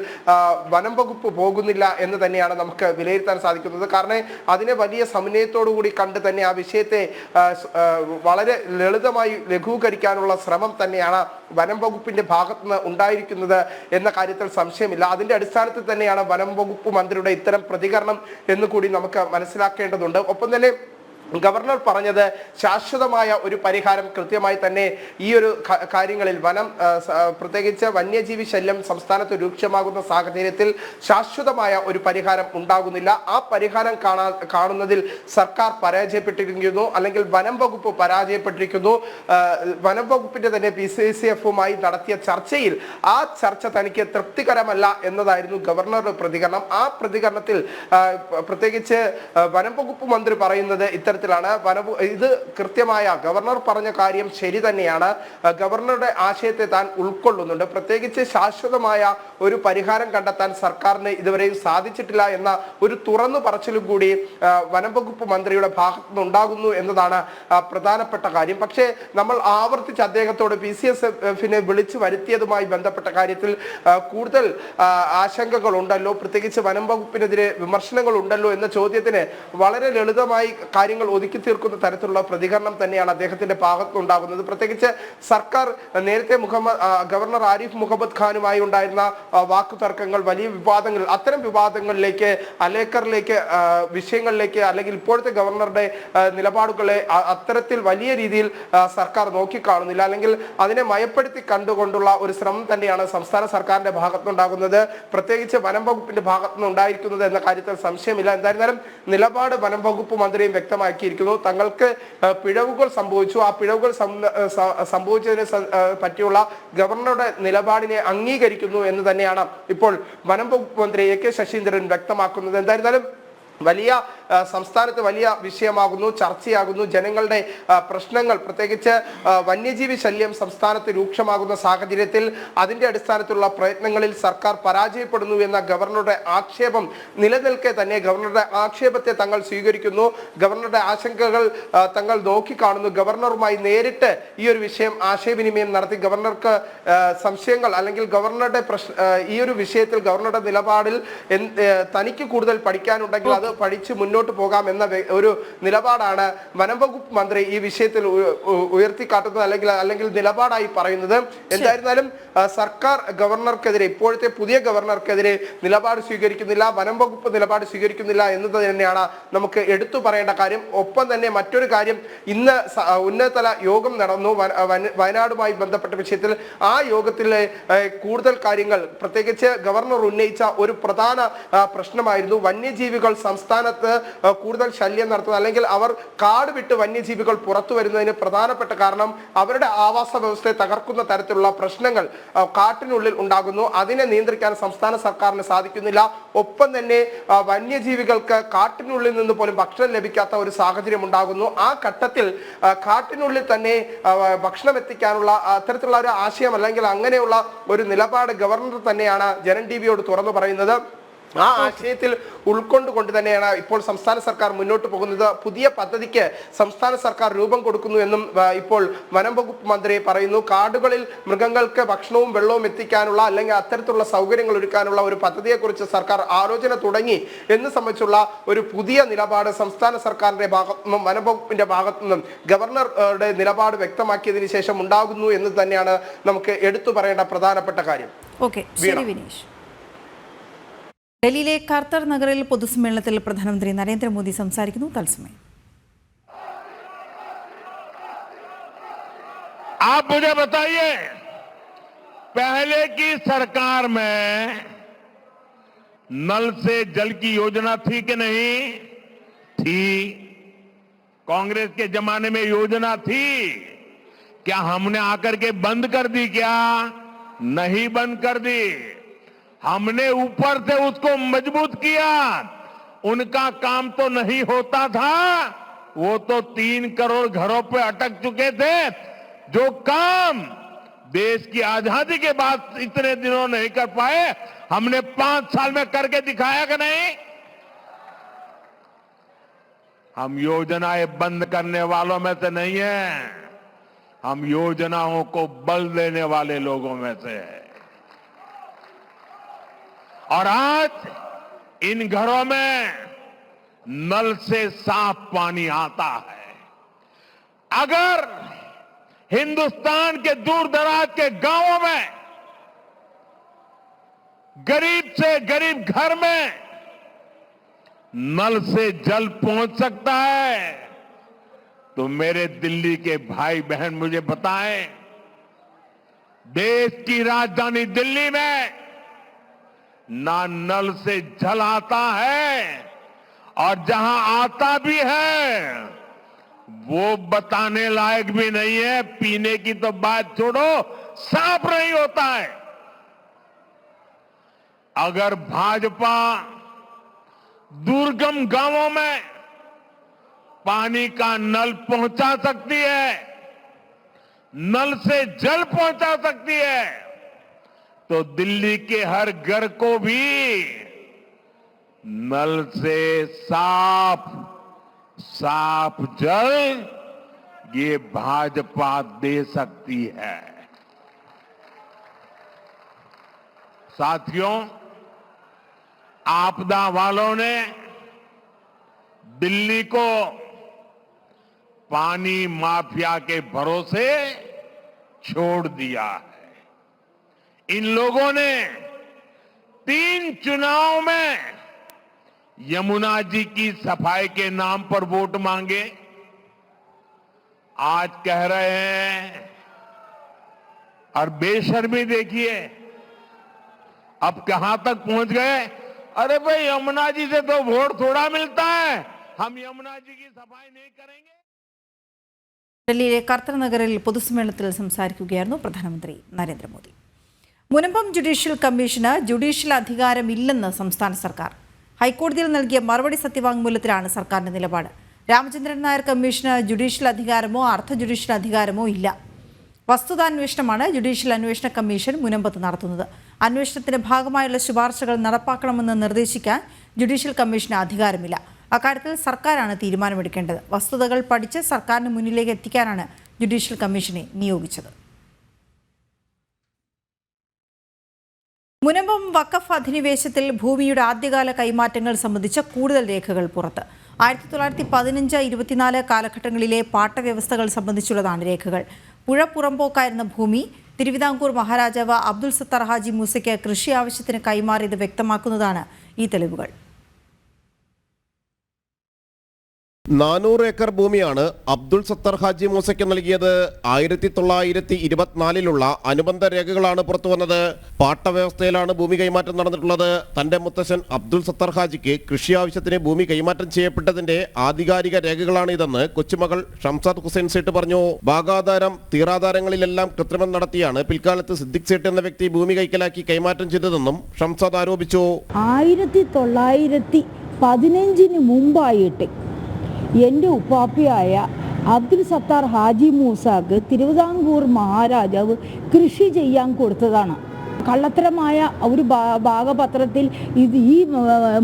Speaker 10: വനം വകുപ്പ് പോകുന്നില്ല എന്ന് തന്നെയാണ് നമുക്ക് വിലയിരുത്താൻ സാധിക്കുന്നത്. കാരണം അതിനെ വലിയ സമന്വയത്തോടു കൂടി കണ്ട് തന്നെ ആ വിഷയത്തെ വളരെ ലളിതമായി ലഘൂകരിക്കാനുള്ള ശ്രമം തന്നെയാണ് വനം വകുപ്പിന്റെ ഭാഗത്ത് നിന്ന് ഉണ്ടായിരിക്കുന്നത് എന്ന കാര്യത്തിൽ സംശയമില്ല. അതിന്റെ അടിസ്ഥാനത്തിൽ തന്നെയാണ് വനം വകുപ്പ് മന്ത്രിയുടെ ഇത്തരം പ്രതികരണം എന്ന് കൂടി നമുക്ക് മനസ്സിലാക്കേണ്ടതുണ്ട്. ഒപ്പം തന്നെ ഗവർണർ പറഞ്ഞത് ശാശ്വതമായ ഒരു പരിഹാരം കൃത്യമായി തന്നെ ഈ ഒരു കാര്യങ്ങളിൽ പ്രത്യേകിച്ച് വന്യജീവി ശല്യം സംസ്ഥാനത്ത് രൂക്ഷമാകുന്ന സാഹചര്യത്തിൽ ശാശ്വതമായ ഒരു പരിഹാരം ഉണ്ടാകുന്നില്ല. ആ പരിഹാരം കാണുന്നതിൽ സർക്കാർ പരാജയപ്പെട്ടിരിക്കുന്നു, അല്ലെങ്കിൽ വനം വകുപ്പ് പരാജയപ്പെട്ടിരിക്കുന്നു. വനം വകുപ്പിന്റെ തന്നെ PCCFുമായി നടത്തിയ ചർച്ചയിൽ ആ ചർച്ച തനിക്ക് തൃപ്തികരമല്ല എന്നതായിരുന്നു ഗവർണറുടെ പ്രതികരണം. ആ പ്രതികരണത്തിൽ പ്രത്യേകിച്ച് വനം വകുപ്പ് മന്ത്രി പറയുന്നത് ഇത്തരത്തിൽ ഇത് കൃത്യമായ ഗവർണർ പറഞ്ഞ കാര്യം ശരി തന്നെയാണ്. ഗവർണറുടെ ആശയത്തെ താൻ ഉൾക്കൊള്ളുന്നുണ്ട്. പ്രത്യേകിച്ച് ശാശ്വതമായ ഒരു പരിഹാരം കണ്ടെത്താൻ സർക്കാരിന് ഇതുവരെയും സാധിച്ചിട്ടില്ല എന്ന ഒരു തുറന്നു പറച്ചിലും കൂടി വനം വകുപ്പ് മന്ത്രിയുടെ ഭാഗത്തുനിന്ന് ഉണ്ടാകുന്നു എന്നതാണ് പ്രധാനപ്പെട്ട കാര്യം. പക്ഷേ നമ്മൾ ആവർത്തിച്ച് അദ്ദേഹത്തോട് PCCFനെ വിളിച്ചു വരുത്തിയതുമായി ബന്ധപ്പെട്ട കാര്യത്തിൽ കൂടുതൽ ആശങ്കകൾ ഉണ്ടല്ലോ, പ്രത്യേകിച്ച് വനം വകുപ്പിനെതിരെ വിമർശനങ്ങൾ ഉണ്ടല്ലോ എന്ന ചോദ്യത്തിന് വളരെ ലളിതമായി കാര്യങ്ങൾ ഒതുക്കി തീർക്കുന്ന തരത്തിലുള്ള പ്രതികരണം തന്നെയാണ് അദ്ദേഹത്തിന്റെ ഭാഗത്തുനിന്നുണ്ടാകുന്നത്. പ്രത്യേകിച്ച് സർക്കാർ നേരത്തെ ഗവർണർ ആരിഫ് മുഹമ്മദ് ഖാനുമായി ഉണ്ടായിരുന്ന വാക്കുതർക്കങ്ങൾ, വലിയ വിവാദങ്ങൾ, അത്തരം വിവാദങ്ങളിലേക്ക്, അലേക്കറിലേക്ക്, വിഷയങ്ങളിലേക്ക്, അല്ലെങ്കിൽ ഇപ്പോഴത്തെ ഗവർണറുടെ നിലപാടുകളെ അത്തരത്തിൽ വലിയ രീതിയിൽ സർക്കാർ നോക്കിക്കാണുന്നില്ല, അല്ലെങ്കിൽ അതിനെ മയപ്പെടുത്തി കണ്ടുകൊണ്ടുള്ള ഒരു ശ്രമം തന്നെയാണ് സംസ്ഥാന സർക്കാരിന്റെ ഭാഗത്തുനിന്നുണ്ടാകുന്നത്, പ്രത്യേകിച്ച് വനം വകുപ്പിന്റെ ഭാഗത്തുനിന്ന് ഉണ്ടായിരിക്കുന്നത് എന്ന കാര്യത്തിൽ സംശയമില്ല. എന്തായിരുന്നാലും നിലപാട് വനം വകുപ്പ് മന്ത്രിയും വ്യക്തമാക്കിയിരിക്കുന്നു. തങ്ങൾക്ക് പിഴവുകൾ സംഭവിച്ചു, ആ പിഴവുകൾ സംഭവിച്ചതിനെ പറ്റിയുള്ള ഗവർണറുടെ നിലപാടിനെ അംഗീകരിക്കുന്നു എന്ന് തന്നെയാണ് ഇപ്പോൾ വനം വകുപ്പ് മന്ത്രി AK ശശീന്ദ്രൻ വ്യക്തമാക്കുന്നത്. എന്തായിരുന്നാലും സംസ്ഥാനത്ത് വലിയ വിഷയമാകുന്നു, ചർച്ചയാകുന്നു. ജനങ്ങളുടെ പ്രശ്നങ്ങൾ, പ്രത്യേകിച്ച് വന്യജീവി ശല്യം സംസ്ഥാനത്ത് രൂക്ഷമാകുന്ന സാഹചര്യത്തിൽ അതിന്റെ അടിസ്ഥാനത്തിലുള്ള പ്രയത്നങ്ങളിൽ സർക്കാർ പരാജയപ്പെടുന്നു എന്ന ഗവർണറുടെ ആക്ഷേപം നിലനിൽക്കെ തന്നെ ഗവർണറുടെ ആക്ഷേപത്തെ തങ്ങൾ സ്വീകരിക്കുന്നു, ഗവർണറുടെ ആശങ്കകൾ തങ്ങൾ നോക്കിക്കാണുന്നു. ഗവർണറുമായി നേരിട്ട് ഈ ഒരു വിഷയം ആശയവിനിമയം നടത്തി ഗവർണർക്ക് സംശയങ്ങൾ, അല്ലെങ്കിൽ ഗവർണറുടെ ഈ ഒരു വിഷയത്തിൽ ഗവർണറുടെ നിലപാടിൽ തനിക്ക് കൂടുതൽ പഠിക്കാനുണ്ടെങ്കിൽ അത് പഠിച്ച് മുന്നോട്ട് പോകാം എന്ന ഒരു നിലപാടാണ് വനം വകുപ്പ് മന്ത്രി ഈ വിഷയത്തിൽ ഉയർത്തിക്കാട്ടുന്നത്, അല്ലെങ്കിൽ നിലപാടായി പറയുന്നത്. എന്തായിരുന്നാലും സർക്കാർ ഗവർണർക്കെതിരെ, ഇപ്പോഴത്തെ പുതിയ ഗവർണർക്കെതിരെ നിലപാട് സ്വീകരിക്കുന്നില്ല, വനം വകുപ്പ് നിലപാട് സ്വീകരിക്കുന്നില്ല എന്നത് തന്നെയാണ് നമുക്ക് എടുത്തു പറയേണ്ട കാര്യം. ഒപ്പം തന്നെ മറ്റൊരു കാര്യം, ഇന്ന് ഉന്നതതല യോഗം നടന്നു വയനാടുമായി ബന്ധപ്പെട്ട വിഷയത്തിൽ. ആ യോഗത്തിലെ കൂടുതൽ കാര്യങ്ങൾ, പ്രത്യേകിച്ച് ഗവർണർ ഉന്നയിച്ച ഒരു പ്രധാന പ്രശ്നമായിരുന്നു വന്യജീവികൾ സംസ്ഥാനത്ത് കൂടുതൽ ശല്യം നടത്തുന്നത്, അല്ലെങ്കിൽ അവർ കാട് വിട്ട് വന്യജീവികൾ പുറത്തു വരുന്നതിന് പ്രധാനപ്പെട്ട കാരണം അവരുടെ ആവാസ വ്യവസ്ഥയെ തകർക്കുന്ന തരത്തിലുള്ള പ്രശ്നങ്ങൾ കാട്ടിനുള്ളിൽ ഉണ്ടാകുന്നു. അതിനെ നിയന്ത്രിക്കാൻ സംസ്ഥാന സർക്കാരിന് സാധിക്കുന്നില്ല. ഒപ്പം തന്നെ വന്യജീവികൾക്ക് കാട്ടിനുള്ളിൽ നിന്ന് പോലും ഭക്ഷണം ലഭിക്കാത്ത ഒരു സാഹചര്യം ഉണ്ടാകുന്നു. ആ ഘട്ടത്തിൽ കാട്ടിനുള്ളിൽ തന്നെ ഭക്ഷണം എത്തിക്കാനുള്ള അത്തരത്തിലുള്ള ഒരു ആശയം, അല്ലെങ്കിൽ അങ്ങനെയുള്ള ഒരു നിലപാട് ഗവർണർ തന്നെയാണ് ജനൻ ടിവിയോട് തുറന്നു പറയുന്നത്. ആ ആശയത്തിൽ ഉൾക്കൊണ്ടുകൊണ്ട് തന്നെയാണ് ഇപ്പോൾ സംസ്ഥാന സർക്കാർ മുന്നോട്ട് പോകുന്നത്. പുതിയ പദ്ധതിക്ക് സംസ്ഥാന സർക്കാർ രൂപം കൊടുക്കുന്നു എന്നും ഇപ്പോൾ വനം വകുപ്പ് മന്ത്രി പറയുന്നു. കാടുകളിൽ മൃഗങ്ങൾക്ക് ഭക്ഷണവും വെള്ളവും എത്തിക്കാനുള്ള, അല്ലെങ്കിൽ അത്തരത്തിലുള്ള സൗകര്യങ്ങൾ ഒരുക്കാനുള്ള ഒരു പദ്ധതിയെക്കുറിച്ച് സർക്കാർ ആലോചന തുടങ്ങി എന്ന് സംബന്ധിച്ചുള്ള ഒരു പുതിയ നിലപാട് സംസ്ഥാന സർക്കാരിന്റെ ഭാഗത്തുനിന്നും വനം വകുപ്പിന്റെ ഭാഗത്തുനിന്നും ഗവർണറുടെ നിലപാട് വ്യക്തമാക്കിയതിനു ശേഷം ഉണ്ടാകുന്നു എന്ന് തന്നെയാണ് നമുക്ക് എടുത്തു പറയേണ്ട പ്രധാനപ്പെട്ട കാര്യം.
Speaker 1: ശരി വിനീഷ്. ഡൽഹിയിലെ ഖർത്തർ നഗറിൽ പൊതുസമ്മേളനത്തിൽ പ്രധാനമന്ത്രി നരേന്ദ്രമോദി സംസാരിക്കുന്നു. തത്സമയം
Speaker 11: आप मुझे बताइए, पहले की सरकार में नल से जल की योजना थी कि नहीं थी? कांग्रेस के जमाने में योजना थी, क्या हमने आकर के बंद कर दी? क्या नहीं बंद कर दी, हमने ऊपर से उसको मजबूत किया। उनका काम तो नहीं होता था, वो तो 3 करोड़ घरों पे अटक चुके थे। जो काम देश की आजादी के बाद इतने दिनों नहीं कर पाए, हमने 5 साल में करके दिखाया कि नहीं? हम योजनाएं बंद करने वालों में से नहीं है, हम योजनाओं को बल देने वाले लोगों में से है। और आज इन घरों में नल से साफ पानी आता है। अगर हिंदुस्तान के दूर दराज के गांवों में गरीब से गरीब घर में नल से जल पहुंच सकता है, तो मेरे दिल्ली के भाई बहन मुझे बताएं, देश की राजधानी दिल्ली में ना नल से जल आता है, और जहां आता भी है वो बताने लायक भी नहीं है। पीने की तो बात छोड़ो, साफ नहीं होता है। अगर भाजपा दुर्गम गांवों में पानी का नल पहुंचा सकती है, नल से जल पहुंचा सकती है, तो दिल्ली के हर घर को भी नल से साफ जल ये भाजपा दे सकती है। साथियों, आपदा वालों ने दिल्ली को पानी माफिया के भरोसे छोड़ दिया है। इन लोगों ने 3 चुनाव में यमुना जी की सफाई के नाम पर वोट मांगे। आज कह रहे हैं, और बेशर्मी देखिए अब कहां तक पहुंच गए। अरे भाई, यमुना जी से तो वोट थोड़ा मिलता है, हम यमुना जी की सफाई नहीं करेंगे।
Speaker 1: ഡൽഹിയിലെ കർത്തർ നഗറിൽ പൊതുസമ്മേളനത്തിൽ സംസാരിക്കുകയായിരുന്നു പ്രധാനമന്ത്രി നരേന്ദ്രമോദി. മുനമ്പം ജുഡീഷ്യൽ കമ്മീഷന് ജുഡീഷ്യൽ അധികാരമില്ലെന്ന് സംസ്ഥാന സർക്കാർ. ഹൈക്കോടതിയിൽ നൽകിയ മറുപടി സത്യവാങ്മൂലത്തിലാണ് സർക്കാരിന്റെ നിലപാട്. രാമചന്ദ്രൻ നായർ കമ്മീഷന് ജുഡീഷ്യൽ അധികാരമോ അർദ്ധ ജുഡീഷ്യൽ അധികാരമോ ഇല്ല. വസ്തുതാന്വേഷണമാണ് ജുഡീഷ്യൽ അന്വേഷണ കമ്മീഷൻ മുനമ്പത്ത് നടത്തുന്നത്. അന്വേഷണത്തിന്റെ ഭാഗമായുള്ള ശുപാർശകൾ നടപ്പാക്കണമെന്ന് നിർദ്ദേശിക്കാൻ ജുഡീഷ്യൽ കമ്മീഷന് അധികാരമില്ല. അക്കാര്യത്തിൽ സർക്കാരാണ് തീരുമാനമെടുക്കേണ്ടത്. വസ്തുതകൾ പഠിച്ച് സർക്കാരിന് മുന്നിലേക്ക് എത്തിക്കാനാണ് ജുഡീഷ്യൽ കമ്മീഷനെ നിയോഗിച്ചത്. മുനമ്പം വഖഫ് അധിനിവേശത്തിൽ ഭൂമിയുടെ ആദ്യകാല കൈമാറ്റങ്ങൾ സംബന്ധിച്ച കൂടുതൽ രേഖകൾ പുറത്ത്. 1915-24 കാലഘട്ടങ്ങളിലെ പാട്ടവ്യവസ്ഥകൾ സംബന്ധിച്ചുള്ളതാണ് രേഖകൾ. പുഴ പുറമ്പോക്കായിരുന്ന ഭൂമി തിരുവിതാംകൂർ മഹാരാജാവ് അബ്ദുൽ സത്താർ ഹാജി മൂസയ്ക്ക് കൃഷി ആവശ്യത്തിന് കൈമാറിയത് വ്യക്തമാക്കുന്നതാണ് ഈ തെളിവുകൾ.
Speaker 12: 400 ഏക്കർ ഭൂമിയാണ് അബ്ദുൾ സത്താർ ഹാജി മൂസയ്ക്ക് നൽകിയത്. 1924 അനുബന്ധ രേഖകളാണ് പുറത്തുവന്നത്. പാട്ടവ്യവസ്ഥയിലാണ് ഭൂമി കൈമാറ്റം നടന്നിട്ടുള്ളത്. തന്റെ മുത്തശ്ശൻ അബ്ദുൾ സത്താർ ഹാജിക്ക് കൃഷി ആവശ്യത്തിന് ഭൂമി കൈമാറ്റം ചെയ്യപ്പെട്ടതിന്റെ ആധികാരിക രേഖകളാണ് ഇതെന്ന് കൊച്ചുമകൾ ഷംസാദ് ഹുസൈൻ സേട്ട് പറഞ്ഞു. ഭാഗാധാരം, തീറാധാരങ്ങളിലെല്ലാം കൃത്രിമം നടത്തിയാണ് പിൽക്കാലത്ത് സിദ്ദിഖ് സേട്ട് എന്ന വ്യക്തി ഭൂമി കൈക്കലാക്കി കൈമാറ്റം ചെയ്തതെന്നും ഷംസാദ് ആരോപിച്ചു.
Speaker 13: 1915 മുമ്പായിട്ട് എൻ്റെ ഉപ്പാപ്പയായ അബ്ദുൽ സത്താർ ഹാജി മൂസാക്ക് തിരുവിതാംകൂർ മഹാരാജാവ് കൃഷി ചെയ്യാൻ കൊടുത്തതാണ്. കള്ളത്തരമായ ഒരു ഭാഗപത്രത്തിൽ ഈ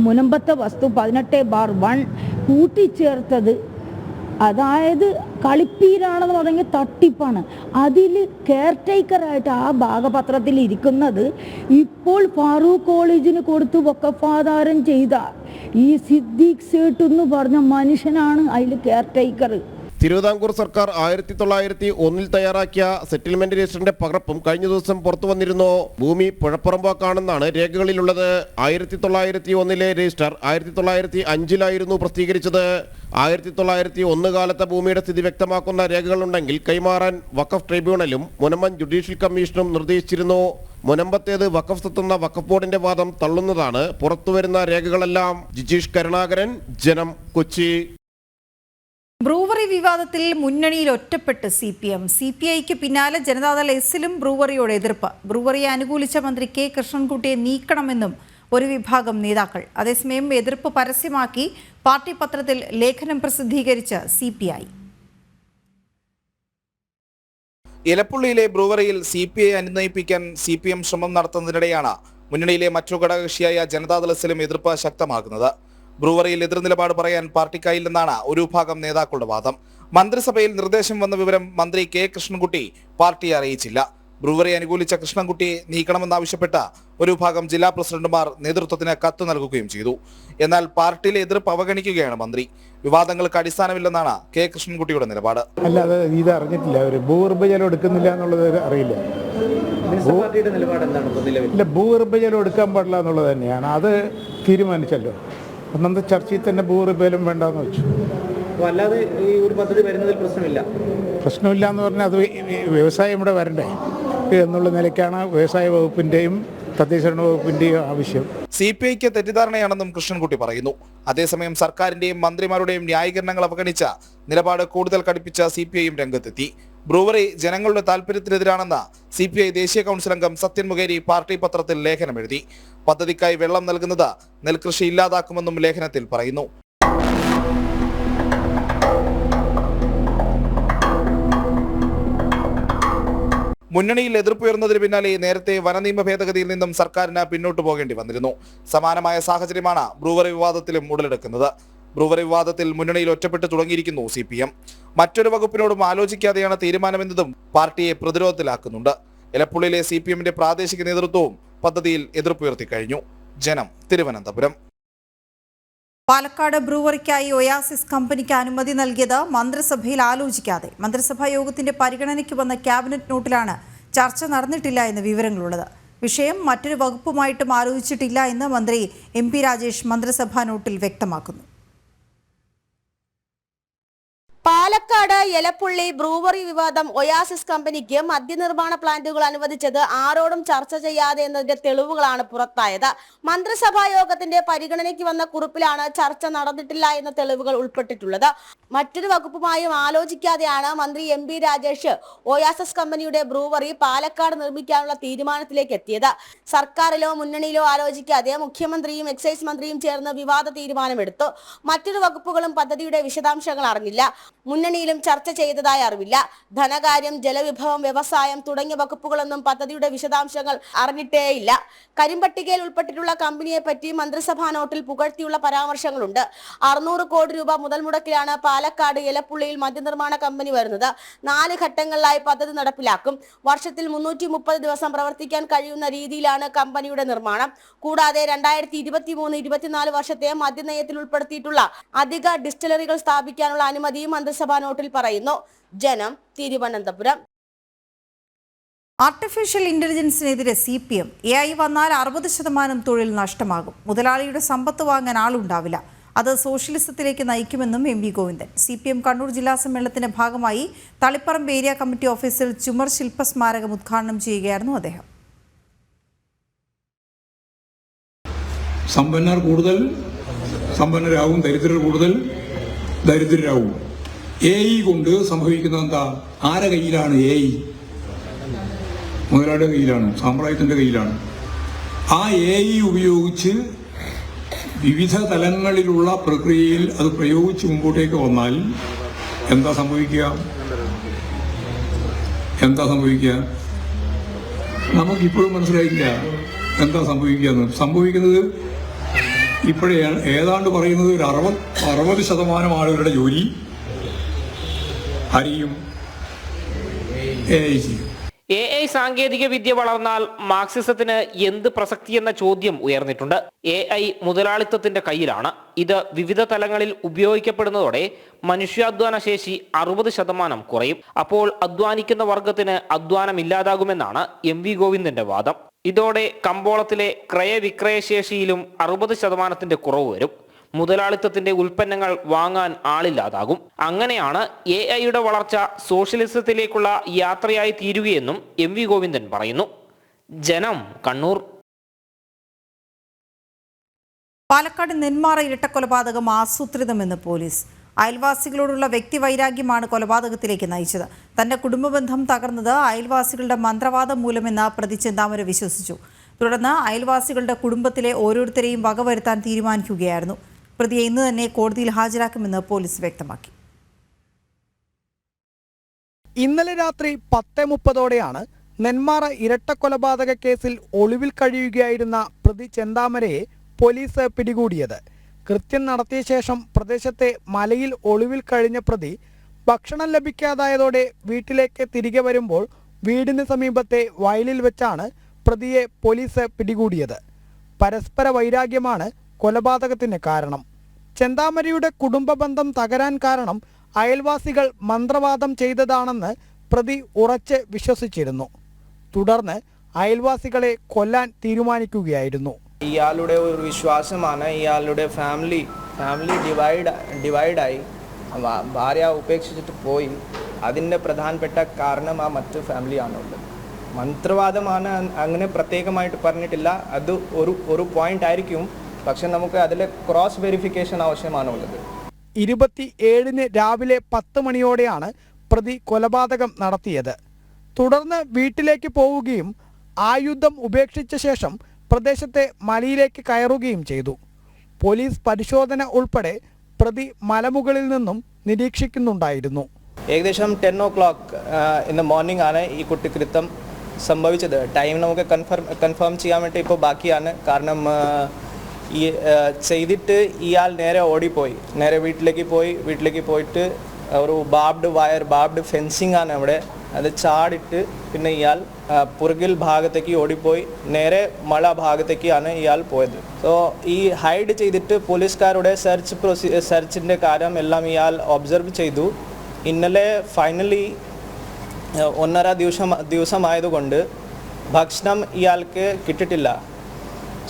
Speaker 13: മുനമ്പത്തെ വസ്തു 18/1 കൂട്ടിച്ചേർത്തത്, അതായത് കളിപ്പീരാണെന്ന് പറഞ്ഞ തട്ടിപ്പാണ്. അതിൽ കെയർടേക്കറായിട്ട് ആ ഭാഗപത്രത്തിൽ ഇരിക്കുന്നത് ഇപ്പോൾ ഫാറൂഖ് കോളേജിന് കൊടുത്ത് വഖഫാധാരം ചെയ്ത ഈ സിദ്ദീഖ് സേട്ട് എന്ന് പറഞ്ഞ മനുഷ്യനാണ് അതിൽ കെയർടേക്കർ.
Speaker 12: തിരുവിതാംകൂർ സർക്കാർ 1901 തയ്യാറാക്കിയ സെറ്റിൽമെന്റ് രജിസ്റ്ററിന്റെ പകർപ്പും കഴിഞ്ഞ ദിവസം പുറത്തു വന്നിരുന്നു. ഭൂമി പുഴപ്പുറമ്പോക്കാണെന്നാണ് രേഖകളിലുള്ളത്. 1901 രജിസ്റ്റർ 1905 പ്രസിദ്ധീകരിച്ചത്. 1901 കാലത്തെ ഭൂമിയുടെ സ്ഥിതി വ്യക്തമാക്കുന്ന രേഖകളുണ്ടെങ്കിൽ കൈമാറാൻ വഖഫ് ട്രിബ്യൂണലും മുനമ്പം ജുഡീഷ്യൽ കമ്മീഷനും നിർദ്ദേശിച്ചിരുന്നു. മുനമ്പത്തേത് വഖഫ് സ്വത്തെന്ന വഖഫ് ബോർഡിന്റെ വാദം തള്ളുന്നതാണ് പുറത്തുവരുന്ന രേഖകളെല്ലാം. ജിജീഷ് കരുണാകരൻ, ജനം, കൊച്ചി.
Speaker 1: ബ്രൂവറി വിവാദത്തിൽ മുന്നണിയിൽ ഒറ്റപ്പെട്ട് CPM. CPIക്ക് പിന്നാലെ ജനതാദൾ എസിലും ബ്രൂവറിയോട് എതിർപ്പ്. ബ്രൂവറിയെ അനുകൂലിച്ച മന്ത്രി കെ കൃഷ്ണൻകുട്ടിയെ നീക്കണമെന്നും ഒരു വിഭാഗം നേതാക്കൾ. അതേസമയം എതിർപ്പ് പരസ്യമാക്കി പാർട്ടി പത്രത്തിൽ ലേഖനം പ്രസിദ്ധീകരിച്ച CPI.
Speaker 7: ഇലപ്പുള്ളിയിലെ ബ്രൂവറിയിൽ CPI അനുനയിപ്പിക്കാൻ CPM ശ്രമം നടത്തുന്നതിനിടെയാണ് മുന്നണിയിലെ മറ്റൊരു ഘടകകക്ഷിയായ ജനതാദൾ എസിലും എതിർപ്പ് ശക്തമാകുന്നത്. ബ്രൂവറിയിൽ എതിർനിലപാട് പറയാൻ പാർട്ടിക്കായില്ലെന്നാണ് ഒരു വിഭാഗം നേതാക്കളുടെ വാദം. മന്ത്രിസഭയിൽ നിർദ്ദേശം വന്ന വിവരം മന്ത്രി കെ കൃഷ്ണൻകുട്ടി പാർട്ടിയെ അറിയിച്ചില്ല. ബ്രൂവറി അനുകൂലിച്ച കൃഷ്ണൻകുട്ടിയെ നീക്കണമെന്നാവശ്യപ്പെട്ട ഒരു വിഭാഗം ജില്ലാ പ്രസിഡന്റുമാർ നേതൃത്വത്തിന് കത്ത് നൽകുകയും ചെയ്തു. എന്നാൽ പാർട്ടിയിലെ എതിർപ്പ് അവഗണിക്കുകയാണ് മന്ത്രി. വിവാദങ്ങൾക്ക് അടിസ്ഥാനമില്ലെന്നാണ് കെ കൃഷ്ണൻകുട്ടിയുടെ നിലപാട്.
Speaker 14: അല്ലാതെ ഇത് അറിഞ്ഞിട്ടില്ല, അവർ ഭൂഗർഭജലം എടുക്കുന്നില്ല എന്നുള്ളത് അറിയില്ല. ഇല്ല, ഭൂഗർഭജലം എടുക്കാൻ പാടില്ല എന്നുള്ളത് തന്നെയാണ്. അത് തീരുമാനിച്ചല്ലോ. ഒന്നാമത്തെ ചർച്ചയിൽ തന്നെ ഭൂഗർഭജലം വേണ്ടെന്ന് വെച്ചു.
Speaker 10: അല്ലാതെ ഈ ഒരു പദ്ധതി വരുന്നതിൽ
Speaker 14: പ്രശ്നമില്ല എന്ന് പറഞ്ഞാൽ അത് വ്യവസായം ഇവിടെ വരണ്ടേ എന്നുള്ള നിലയ്ക്കാണ് വ്യവസായ വകുപ്പിന്റെയും തദ്ദേശഭരണ വകുപ്പിന്റെയും ആവശ്യം.
Speaker 7: CPIക്ക് തെറ്റിദ്ധാരണയാണെന്നും കൃഷ്ണൻകുട്ടി പറയുന്നു. അതേസമയം സർക്കാരിന്റെയും മന്ത്രിമാരുടെയും ന്യായീകരണങ്ങൾ അവഗണിച്ച നിലപാട് കൂടുതൽ കടുപ്പിച്ച CPIയും രംഗത്തെത്തി. ബ്രൂവറി ജനങ്ങളുടെ താൽപര്യത്തിനെതിരാണെന്ന് CPI ദേശീയ കൗൺസിൽ അംഗം സത്യൻ മുഖേരി പാർട്ടി പത്രത്തിൽ ലേഖനം എഴുതി. പദ്ധതിക്കായി വെള്ളം നൽകുന്നത് നെൽകൃഷി ഇല്ലാതാക്കുമെന്നും ലേഖനത്തിൽ പറയുന്നു. മുന്നണിയിൽ എതിർപ്പുയർന്നതിന് പിന്നാലെ നേരത്തെ വനനിയമ ഭേദഗതിയിൽ നിന്നും സർക്കാരിന് പിന്നോട്ടു പോകേണ്ടി വന്നിരുന്നു. സമാനമായ സാഹചര്യമാണ് ബ്രൂവറി വിവാദത്തിലും ഉടലെടുക്കുന്നത്. ബ്രൂവറി വിവാദത്തിൽ മുന്നണിയിൽ ഒറ്റപ്പെട്ട് തുടങ്ങിയിരിക്കുന്നു CPM. മറ്റൊരു വകുപ്പിനോടും ആലോചിക്കാതെയാണ് തീരുമാനമെന്നതും പാർട്ടിയെ പ്രതിരോധത്തിലാക്കുന്നുണ്ട്. ഇലപ്പുള്ളിയിലെ CPMന്റെ പ്രാദേശിക നേതൃത്വവും പദ്ധതിയിൽ എതിർപ്പുയർത്തി കഴിഞ്ഞു. ജനം, തിരുവനന്തപുരം.
Speaker 1: പാലക്കാട് ബ്രൂവറിക്കായി ഒയാസിസ് കമ്പനിക്ക് അനുമതി നൽകിയത് മന്ത്രിസഭയിൽ ആലോചിക്കാതെ. മന്ത്രിസഭാ യോഗത്തിന്റെ പരിഗണനയ്ക്ക് വന്ന ക്യാബിനറ്റ് നോട്ടിലാണ് ചർച്ച നടന്നിട്ടില്ല എന്ന് വിവരങ്ങളുള്ളത്. വിഷയം മറ്റൊരു വകുപ്പുമായിട്ടും ആലോചിച്ചിട്ടില്ല എന്ന് മന്ത്രി MP രാജേഷ് മന്ത്രിസഭാ നോട്ടിൽ വ്യക്തമാക്കുന്നു.
Speaker 15: പാലക്കാട് എലപ്പുള്ളി ബ്രൂവറി വിവാദം ഒയാസിസ് കമ്പനിക്ക് മദ്യനിർമ്മാണ പ്ലാന്റുകൾ അനുവദിച്ചത് ആരോടും ചർച്ച ചെയ്യാതെ എന്നതിന്റെ തെളിവുകളാണ് പുറത്തായത്. മന്ത്രിസഭാ യോഗത്തിന്റെ പരിഗണനയ്ക്ക് വന്ന കുറിപ്പിലാണ് ചർച്ച നടന്നിട്ടില്ല എന്ന തെളിവുകൾ ഉൾപ്പെട്ടിട്ടുള്ളത്. മറ്റൊരു വകുപ്പുമായും ആലോചിക്കാതെയാണ് മന്ത്രി MP രാജേഷ് ഒയാസിസ് കമ്പനിയുടെ ബ്രൂവറി പാലക്കാട് നിർമ്മിക്കാനുള്ള തീരുമാനത്തിലേക്ക് എത്തിയത്. സർക്കാരിലോ മുന്നണിയിലോ ആലോചിക്കാതെ മുഖ്യമന്ത്രിയും എക്സൈസ് മന്ത്രിയും ചേർന്ന് വിവാദ തീരുമാനമെടുത്തു. മറ്റൊരു വകുപ്പുകളും പദ്ധതിയുടെ വിശദാംശങ്ങൾ അറിഞ്ഞില്ല. മുന്നണിയിലും ചർച്ച ചെയ്തതായി അറിവില്ല. ധനകാര്യം, ജലവിഭവം, വ്യവസായം തുടങ്ങിയ വകുപ്പുകളൊന്നും പദ്ധതിയുടെ വിശദാംശങ്ങൾ അറിഞ്ഞിട്ടേയില്ല. കരിമ്പട്ടികയിൽ ഉൾപ്പെട്ടിട്ടുള്ള കമ്പനിയെ പറ്റി മന്ത്രിസഭാ നോട്ടിൽ പുകഴ്ത്തിയുള്ള പരാമർശങ്ങളുണ്ട്. 600 കോടി രൂപ മുതൽ മുടക്കിലാണ് പാലക്കാട് എലപ്പുള്ളിയിൽ മദ്യനിർമ്മാണ കമ്പനി വരുന്നത്. 4 ഘട്ടങ്ങളിലായി പദ്ധതി നടപ്പിലാക്കും. വർഷത്തിൽ 330 ദിവസം പ്രവർത്തിക്കാൻ കഴിയുന്ന രീതിയിലാണ് കമ്പനിയുടെ നിർമ്മാണം. കൂടാതെ 2023-24 വർഷത്തെ മദ്യനയത്തിൽ ഉൾപ്പെടുത്തിയിട്ടുള്ള അധിക ഡിസ്റ്റിലറികൾ സ്ഥാപിക്കാനുള്ള അനുമതി മന്ത്രിസഭാ നോട്ടിൽ പറയുന്നു. ജനം, തിരുവനന്തപുരം.
Speaker 1: ആർട്ടിഫിഷ്യൽ ഇന്റലിജൻസിനെതിരെ CPM. AI വന്നാൽ 60% തൊഴിൽ നഷ്ടമാകും. മുതലാളിയുടെ സമ്പത്ത് വാങ്ങാൻ ആളുണ്ടാവില്ല. അത് സോഷ്യലിസത്തിലേക്ക് നയിക്കുമെന്നും MP ഗോവിന്ദൻ. CPM കണ്ണൂർ ജില്ലാ സമ്മേളനത്തിന്റെ ഭാഗമായി തളിപ്പറമ്പ് ഏരിയ കമ്മിറ്റി ഓഫീസിൽ ചുമർ ശില്പസ്മാരകം ഉദ്ഘാടനം ചെയ്യുകയായിരുന്നു അദ്ദേഹം.
Speaker 4: സമ്പന്നർ കൂടുതൽ സമ്പന്നരാകും, ദരിദ്രർ കൂടുതൽ ദരിദ്രരാകും. AI കൊണ്ട് സംഭവിക്കുന്നത് എന്താ? ആരെ കയ്യിലാണ് AI? മുതലാളിയുടെ കയ്യിലാണ്, സാമ്രാജ്യത്തിൻ്റെ കയ്യിലാണ്. ആ AI ഉപയോഗിച്ച് വിവിധ തലങ്ങളിലുള്ള പ്രക്രിയയിൽ അത് പ്രയോഗിച്ച് മുമ്പോട്ടേക്ക് വന്നാൽ എന്താ സംഭവിക്കുക? നമുക്കിപ്പോഴും മനസ്സിലായില്ല എന്താ സംഭവിക്കുന്നത്. ഇപ്പോഴാണ് ഏതാണ്ട് പറയുന്നത് ഒരു 60% ആളുകളുടെ ജോലി അറിയും AI ചെയ്യും.
Speaker 16: AI സാങ്കേതിക വിദ്യ വളർന്നാൽ മാർക്സിസത്തിന് എന്ത് പ്രസക്തി എന്ന ചോദ്യം ഉയർന്നിട്ടുണ്ട്. AI മുതലാളിത്തത്തിന്റെ കയ്യിലാണ്. ഇത് വിവിധ തലങ്ങളിൽ ഉപയോഗിക്കപ്പെടുന്നതോടെ മനുഷ്യാധ്വാന ശേഷി 60% കുറയും. അപ്പോൾ അധ്വാനിക്കുന്ന വർഗത്തിന് അധ്വാനം ഇല്ലാതാകുമെന്നാണ് MV ഗോവിന്ദന്റെ വാദം. ഇതോടെ കമ്പോളത്തിലെ ക്രയവിക്രയശേഷിയിലും 60% കുറവ് വരും. മുതലാളിത്തത്തിന്റെ ഉൽപ്പന്നങ്ങൾ വാങ്ങാൻ ആളില്ലാതാകും. അങ്ങനെയാണ് AI വളർച്ച സോഷ്യലിസത്തിലേക്കുള്ള യാത്രയായി തീരുകയെന്നും MV ഗോവിന്ദൻ പറയുന്നു. ജനം, കണ്ണൂർ.
Speaker 1: പാലക്കാട് നെന്മാറ ഇരട്ടക്കൊലപാതകം ആസൂത്രിതമെന്ന് പോലീസ്. അയൽവാസികളോടുള്ള വ്യക്തിവൈരാഗ്യമാണ് കൊലപാതകത്തിലേക്ക് നയിച്ചത്. തന്റെ കുടുംബബന്ധം തകർന്നത് അയൽവാസികളുടെ മന്ത്രവാദം മൂലമെന്ന് പ്രതി ചെന്താമര വിശ്വസിച്ചു. തുടർന്ന് അയൽവാസികളുടെ കുടുംബത്തിലെ ഓരോരുത്തരെയും വകവരുത്താൻ തീരുമാനിക്കുകയായിരുന്നു. പ്രതിയെ ഇന്ന് തന്നെ കോടതിയിൽ ഹാജരാക്കുമെന്ന് പോലീസ് വ്യക്തമാക്കി.
Speaker 17: ഇന്നലെ രാത്രി 10:30 നെന്മാറ ഇരട്ടക്കൊലപാതക കേസിൽ ഒളിവിൽ കഴിയുകയായിരുന്ന പ്രതി ചെന്താമരയെ പോലീസ് പിടികൂടിയത്. കൃത്യം നടത്തിയ ശേഷം പ്രദേശത്തെ മലയിൽ ഒളിവിൽ കഴിഞ്ഞ പ്രതി ഭക്ഷണം ലഭിക്കാതായതോടെ വീട്ടിലേക്ക് തിരികെ വരുമ്പോൾ വീടിന് സമീപത്തെ വയലിൽ വെച്ചാണ് പ്രതിയെ പോലീസ് പിടികൂടിയത്. പരസ്പര വൈരാഗ്യമാണ് കൊലപാതകത്തിന് കാരണം. ചെന്താമരയുടെ കുടുംബ ബന്ധം തകരാൻ കാരണം അയൽവാസികൾ മന്ത്രവാദം ചെയ്തതാണെന്ന് പ്രതി ഉറച്ച് വിശ്വസിച്ചിരുന്നു. തുടർന്ന് അയൽവാസികളെ കൊല്ലാൻ തീരുമാനിക്കുകയായിരുന്നു.
Speaker 10: ഇയാളുടെ ഒരു വിശ്വാസമാണ് ഇയാളുടെ ഫാമിലി ഡിവൈഡായി ഭാര്യ ഉപേക്ഷിച്ചിട്ട് പോയി. അതിൻ്റെ പ്രധാനപ്പെട്ട കാരണം ആ മറ്റു ഫാമിലിയാണുള്ളത്. മന്ത്രവാദമാണ് അങ്ങനെ പ്രത്യേകമായിട്ട് പറഞ്ഞിട്ടില്ല. അത് ഒരു പോയിന്റ് ആയിരിക്കും. പക്ഷെ നമുക്ക് അതിൽ ക്രോസ് വെരിഫിക്കേഷൻ ആവശ്യമാണുള്ളത്.
Speaker 17: 27 രാവിലെ 10 മണിയോടെയാണ് പ്രതി കൊലപാതകം നടത്തിയത്. തുടർന്ന് വീട്ടിലേക്ക് പോവുകയും ആയുധം ഉപേക്ഷിച്ച ശേഷം പ്രദേശത്തെ മലയിലേക്ക് കയറുകയും ചെയ്തു. പോലീസ് പരിശോധന ഉൾപ്പെടെ പ്രതി മലമുകളിൽ നിന്നും നിരീക്ഷിക്കുന്നുണ്ടായിരുന്നു.
Speaker 10: ഏകദേശം 10 o'clock ഇൻ ദ മോർണിംഗ് ആണ് ഈ കുറ്റകൃത്യം സംഭവിച്ചത്. ടൈം നമുക്ക് കൺഫേം ചെയ്യാൻ വേണ്ടി ഇപ്പോൾ ബാക്കിയാണ്. കാരണം ഈ ചെയ്തിട്ട് ഇയാൾ നേരെ ഓടിപ്പോയി. നേരെ വീട്ടിലേക്ക് പോയിട്ട് ഒരു ബാബ്ഡ് ഫെൻസിങ് ആണ് അവിടെ. അത് ചാടിട്ട് പിന്നെ ഇയാൾ പുറകിൽ ഭാഗത്തേക്ക് ഓടിപ്പോയി. നേരെ മല ഭാഗത്തേക്കാണ് ഇയാൾ പോയത്. സോ ഈ ഹൈഡ് ചെയ്തിട്ട് പോലീസുകാരുടെ സെർച്ചിൻ്റെ കാര്യം എല്ലാം ഇയാൾ ഒബ്സർവ് ചെയ്തു. ഇന്നലെ ഫൈനലി 1.5 ദിവസമായതുകൊണ്ട് ഭക്ഷണം ഇയാൾക്ക് കിട്ടിയിട്ടില്ല.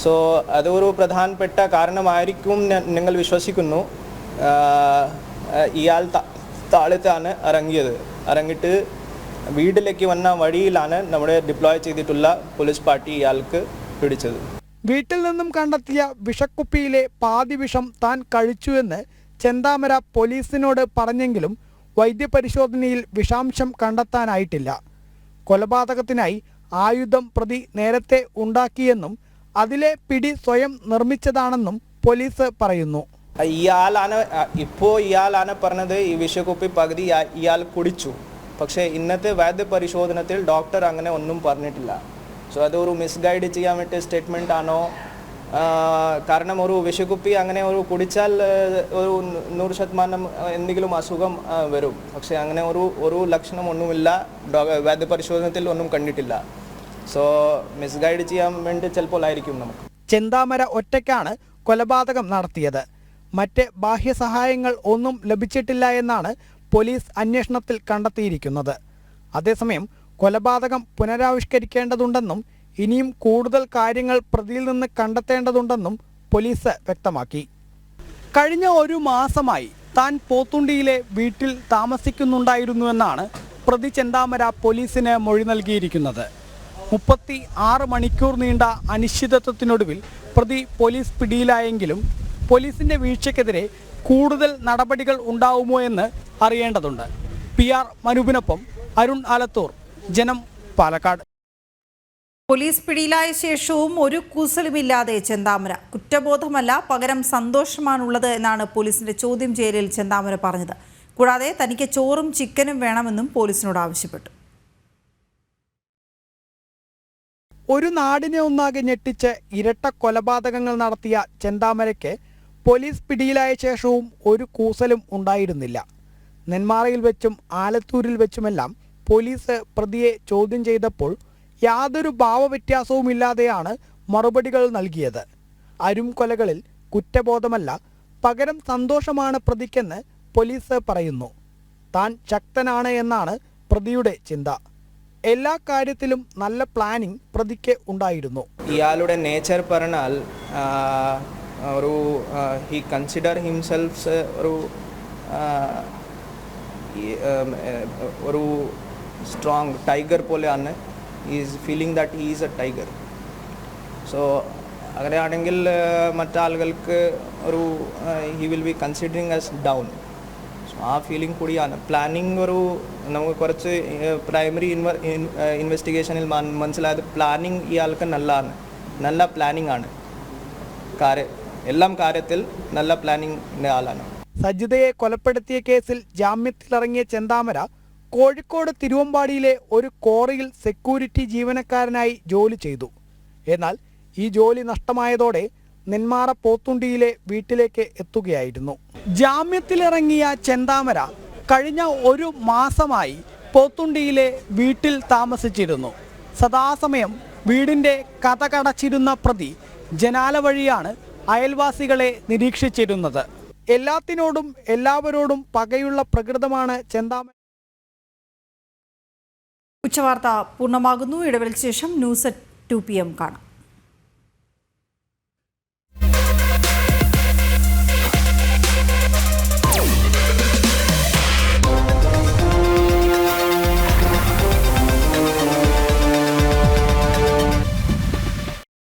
Speaker 10: സോ അതൊരു പ്രധാനപ്പെട്ട കാരണമായിരിക്കും ഞങ്ങൾ വിശ്വസിക്കുന്നു. ഇയാൾ താഴത്താണ് ഇറങ്ങിയിട്ട് വീട്ടിലേക്ക് വന്ന വഴിയിലാണ് നമ്മുടെ ഡിപ്ലോയ് ചെയ്തിട്ടുള്ള പോലീസ് പാർട്ടി ഇയാൾക്ക് പിടിച്ചത്.
Speaker 17: വീട്ടിൽ നിന്നും കണ്ടെത്തിയ വിഷക്കുപ്പിയിലെ പാതി വിഷം താൻ കഴിച്ചുവെന്ന് ചെന്താമര പോലീസിനോട് പറഞ്ഞെങ്കിലും വൈദ്യപരിശോധനയിൽ വിഷാംശം കണ്ടെത്താനായിട്ടില്ല. കൊലപാതകത്തിനായി ആയുധം പ്രതി നേരത്തെ ഉണ്ടാക്കിയെന്നും അതിലെ പിടി സ്വയം നിർമ്മിച്ചതാണെന്നും പോലീസ് പറയുന്നു.
Speaker 10: ഇയാളാണ് പറഞ്ഞത് ഈ വിഷക്കുപ്പി പകുതി ഇയാൾ കുടിച്ചു. പക്ഷേ ഇന്നത്തെ വൈദ്യപരിശോധനത്തിൽ ഡോക്ടർ അങ്ങനെ ഒന്നും പറഞ്ഞിട്ടില്ല. സോ അതൊരു മിസ്ഗൈഡ് ചെയ്യാൻ വേണ്ടി സ്റ്റേറ്റ്മെൻ്റ് ആണോ? കാരണം ഒരു വിഷക്കുപ്പി അങ്ങനെ ഒരു കുടിച്ചാൽ ഒരു 100% എന്തെങ്കിലും അസുഖം വരും. പക്ഷേ അങ്ങനെ ഒരു ലക്ഷണം ഒന്നുമില്ല. വൈദ്യപരിശോധനത്തിൽ ഒന്നും കണ്ടിട്ടില്ല. സോ മിസ്ഗൈഡ് ചെയ്യാൻ വേണ്ടി ചിലപ്പോൾ ആയിരിക്കും നമുക്ക്.
Speaker 17: ചെന്താമര ഒറ്റയ്ക്കാണ് കൊലപാതകം നടത്തിയത്. മറ്റ് ബാഹ്യ സഹായങ്ങൾ ഒന്നും ലഭിച്ചിട്ടില്ല എന്നാണ് പോലീസ് അന്വേഷണത്തിൽ കണ്ടെത്തിയിരിക്കുന്നത്. അതേസമയം കൊലപാതകം പുനരാവിഷ്കരിക്കേണ്ടതുണ്ടെന്നും ഇനിയും കൂടുതൽ കാര്യങ്ങൾ പ്രതിയിൽ നിന്ന് കണ്ടെത്തേണ്ടതുണ്ടെന്നും പോലീസ് വ്യക്തമാക്കി. കഴിഞ്ഞ 1 മാസമായി താൻ പോത്തുണ്ടിയിലെ വീട്ടിൽ താമസിക്കുന്നുണ്ടായിരുന്നുവെന്നാണ് പ്രതി ചെന്താമര പോലീസിന് മൊഴി നൽകിയിരിക്കുന്നത്. 36 മണിക്കൂർ നീണ്ട അനിശ്ചിതത്വത്തിനൊടുവിൽ പ്രതി പോലീസ് പിടിയിലായെങ്കിലും പോലീസിന്റെ വീഴ്ചയ്ക്കെതിരെ കൂടുതൽ നടപടികൾ ഉണ്ടാവുമോ എന്ന് അറിയേണ്ടതുണ്ട്. PR മനൂപിനൊപ്പം അരുൺ ആലത്തൂർ, ജനം, പാലക്കാട്.
Speaker 1: പോലീസ് പിടിയിലായ ശേഷവും ഒരു കൂസലുമില്ലാതെ ചെന്താമര. കുറ്റബോധമല്ല, പകരം സന്തോഷമാണുള്ളത് എന്നാണ് പോലീസിന്റെ ചോദ്യം ചെയ്യലിൽ ചെന്താമര പറഞ്ഞത്. കൂടാതെ തനിക്ക് ചോറും ചിക്കനും വേണമെന്നും പോലീസിനോട് ആവശ്യപ്പെട്ടു.
Speaker 17: ഒരു നാടിനെ ഒന്നാകെ ഞെട്ടിച്ച് ഇരട്ട കൊലപാതകങ്ങൾ നടത്തിയ ചെന്താമരയ്ക്ക് പോലീസ് പിടിയിലായ ശേഷവും ഒരു കൂസലും ഉണ്ടായിരുന്നില്ല. നെന്മാറയിൽ വെച്ചും ആലത്തൂരിൽ വെച്ചുമെല്ലാം പോലീസ് പ്രതിയെ ചോദ്യം ചെയ്തപ്പോൾ യാതൊരു ഭാവവ്യത്യാസവുമില്ലാതെയാണ് മറുപടികൾ നൽകിയത്. അരും കൊലകളിൽ കുറ്റബോധമല്ല, പകരം സന്തോഷമാണ് പ്രതിക്കെന്ന് പോലീസ് പറയുന്നു. താൻ ശക്തനാണ് എന്നാണ് പ്രതിയുടെ ചിന്ത. എല്ലാ കാര്യത്തിലും നല്ല പ്ലാനിംഗ് പ്രതിക്ക് ഉണ്ടായിരുന്നു.
Speaker 10: ഇയാളുടെ നേച്ചർ പറഞ്ഞാൽ he consider himself ഒരു സ്ട്രോങ് ടൈഗർ പോലെയാണ്. he is feeling that he is a tiger. so അങ്ങനെയാണെങ്കിൽ മറ്റാളുകൾക്ക് he will be considering as down. so ആ ഫീലിംഗ് കൂടിയാണ്. പ്ലാനിങ് നമുക്ക് കുറച്ച് പ്രൈമറി ഇൻവെസ്റ്റിഗേഷനിൽ മനസ്സിലായത് പ്ലാനിങ് ഇയാൾക്ക് നല്ല പ്ലാനിങ് ആണ്. എല്ലാം കാര്യത്തിൽ നല്ല പ്ലാനിങ്ങിൻ്റെ ആളാണ്.
Speaker 17: സജിതയെ കൊലപ്പെടുത്തിയ കേസിൽ ജാമ്യത്തിലിറങ്ങിയ ചെന്താമര കോഴിക്കോട് തിരുവമ്പാടിയിലെ ഒരു ക്വാറിയിൽ സെക്യൂരിറ്റി ജീവനക്കാരനായി ജോലി ചെയ്തു. എന്നാൽ ഈ ജോലി നഷ്ടമായതോടെ നെന്മാറ പോത്തുണ്ടിയിലെ വീട്ടിലേക്ക് എത്തുകയായിരുന്നു. ജാമ്യത്തിലിറങ്ങിയ ചെന്താമര കഴിഞ്ഞ ഒരു മാസമായി പോത്തുണ്ടിയിലെ വീട്ടിൽ താമസിച്ചിരുന്നു. സദാസമയം വീടിൻ്റെ കതകടച്ചിരുന്ന പ്രതി ജനാല വഴിയാണ് അയൽവാസികളെ നിരീക്ഷിച്ചിരുന്നത്. എല്ലാത്തിനോടും എല്ലാവരോടും പകയുള്ള പ്രകൃതമാണ് ചെന്താമര.
Speaker 1: ഉച്ചവാർത്ത പൂർണ്ണമാകുന്നു. ഇടവേളയ്ക്ക് ശേഷം ന്യൂസ് at 2 PM കാണാം.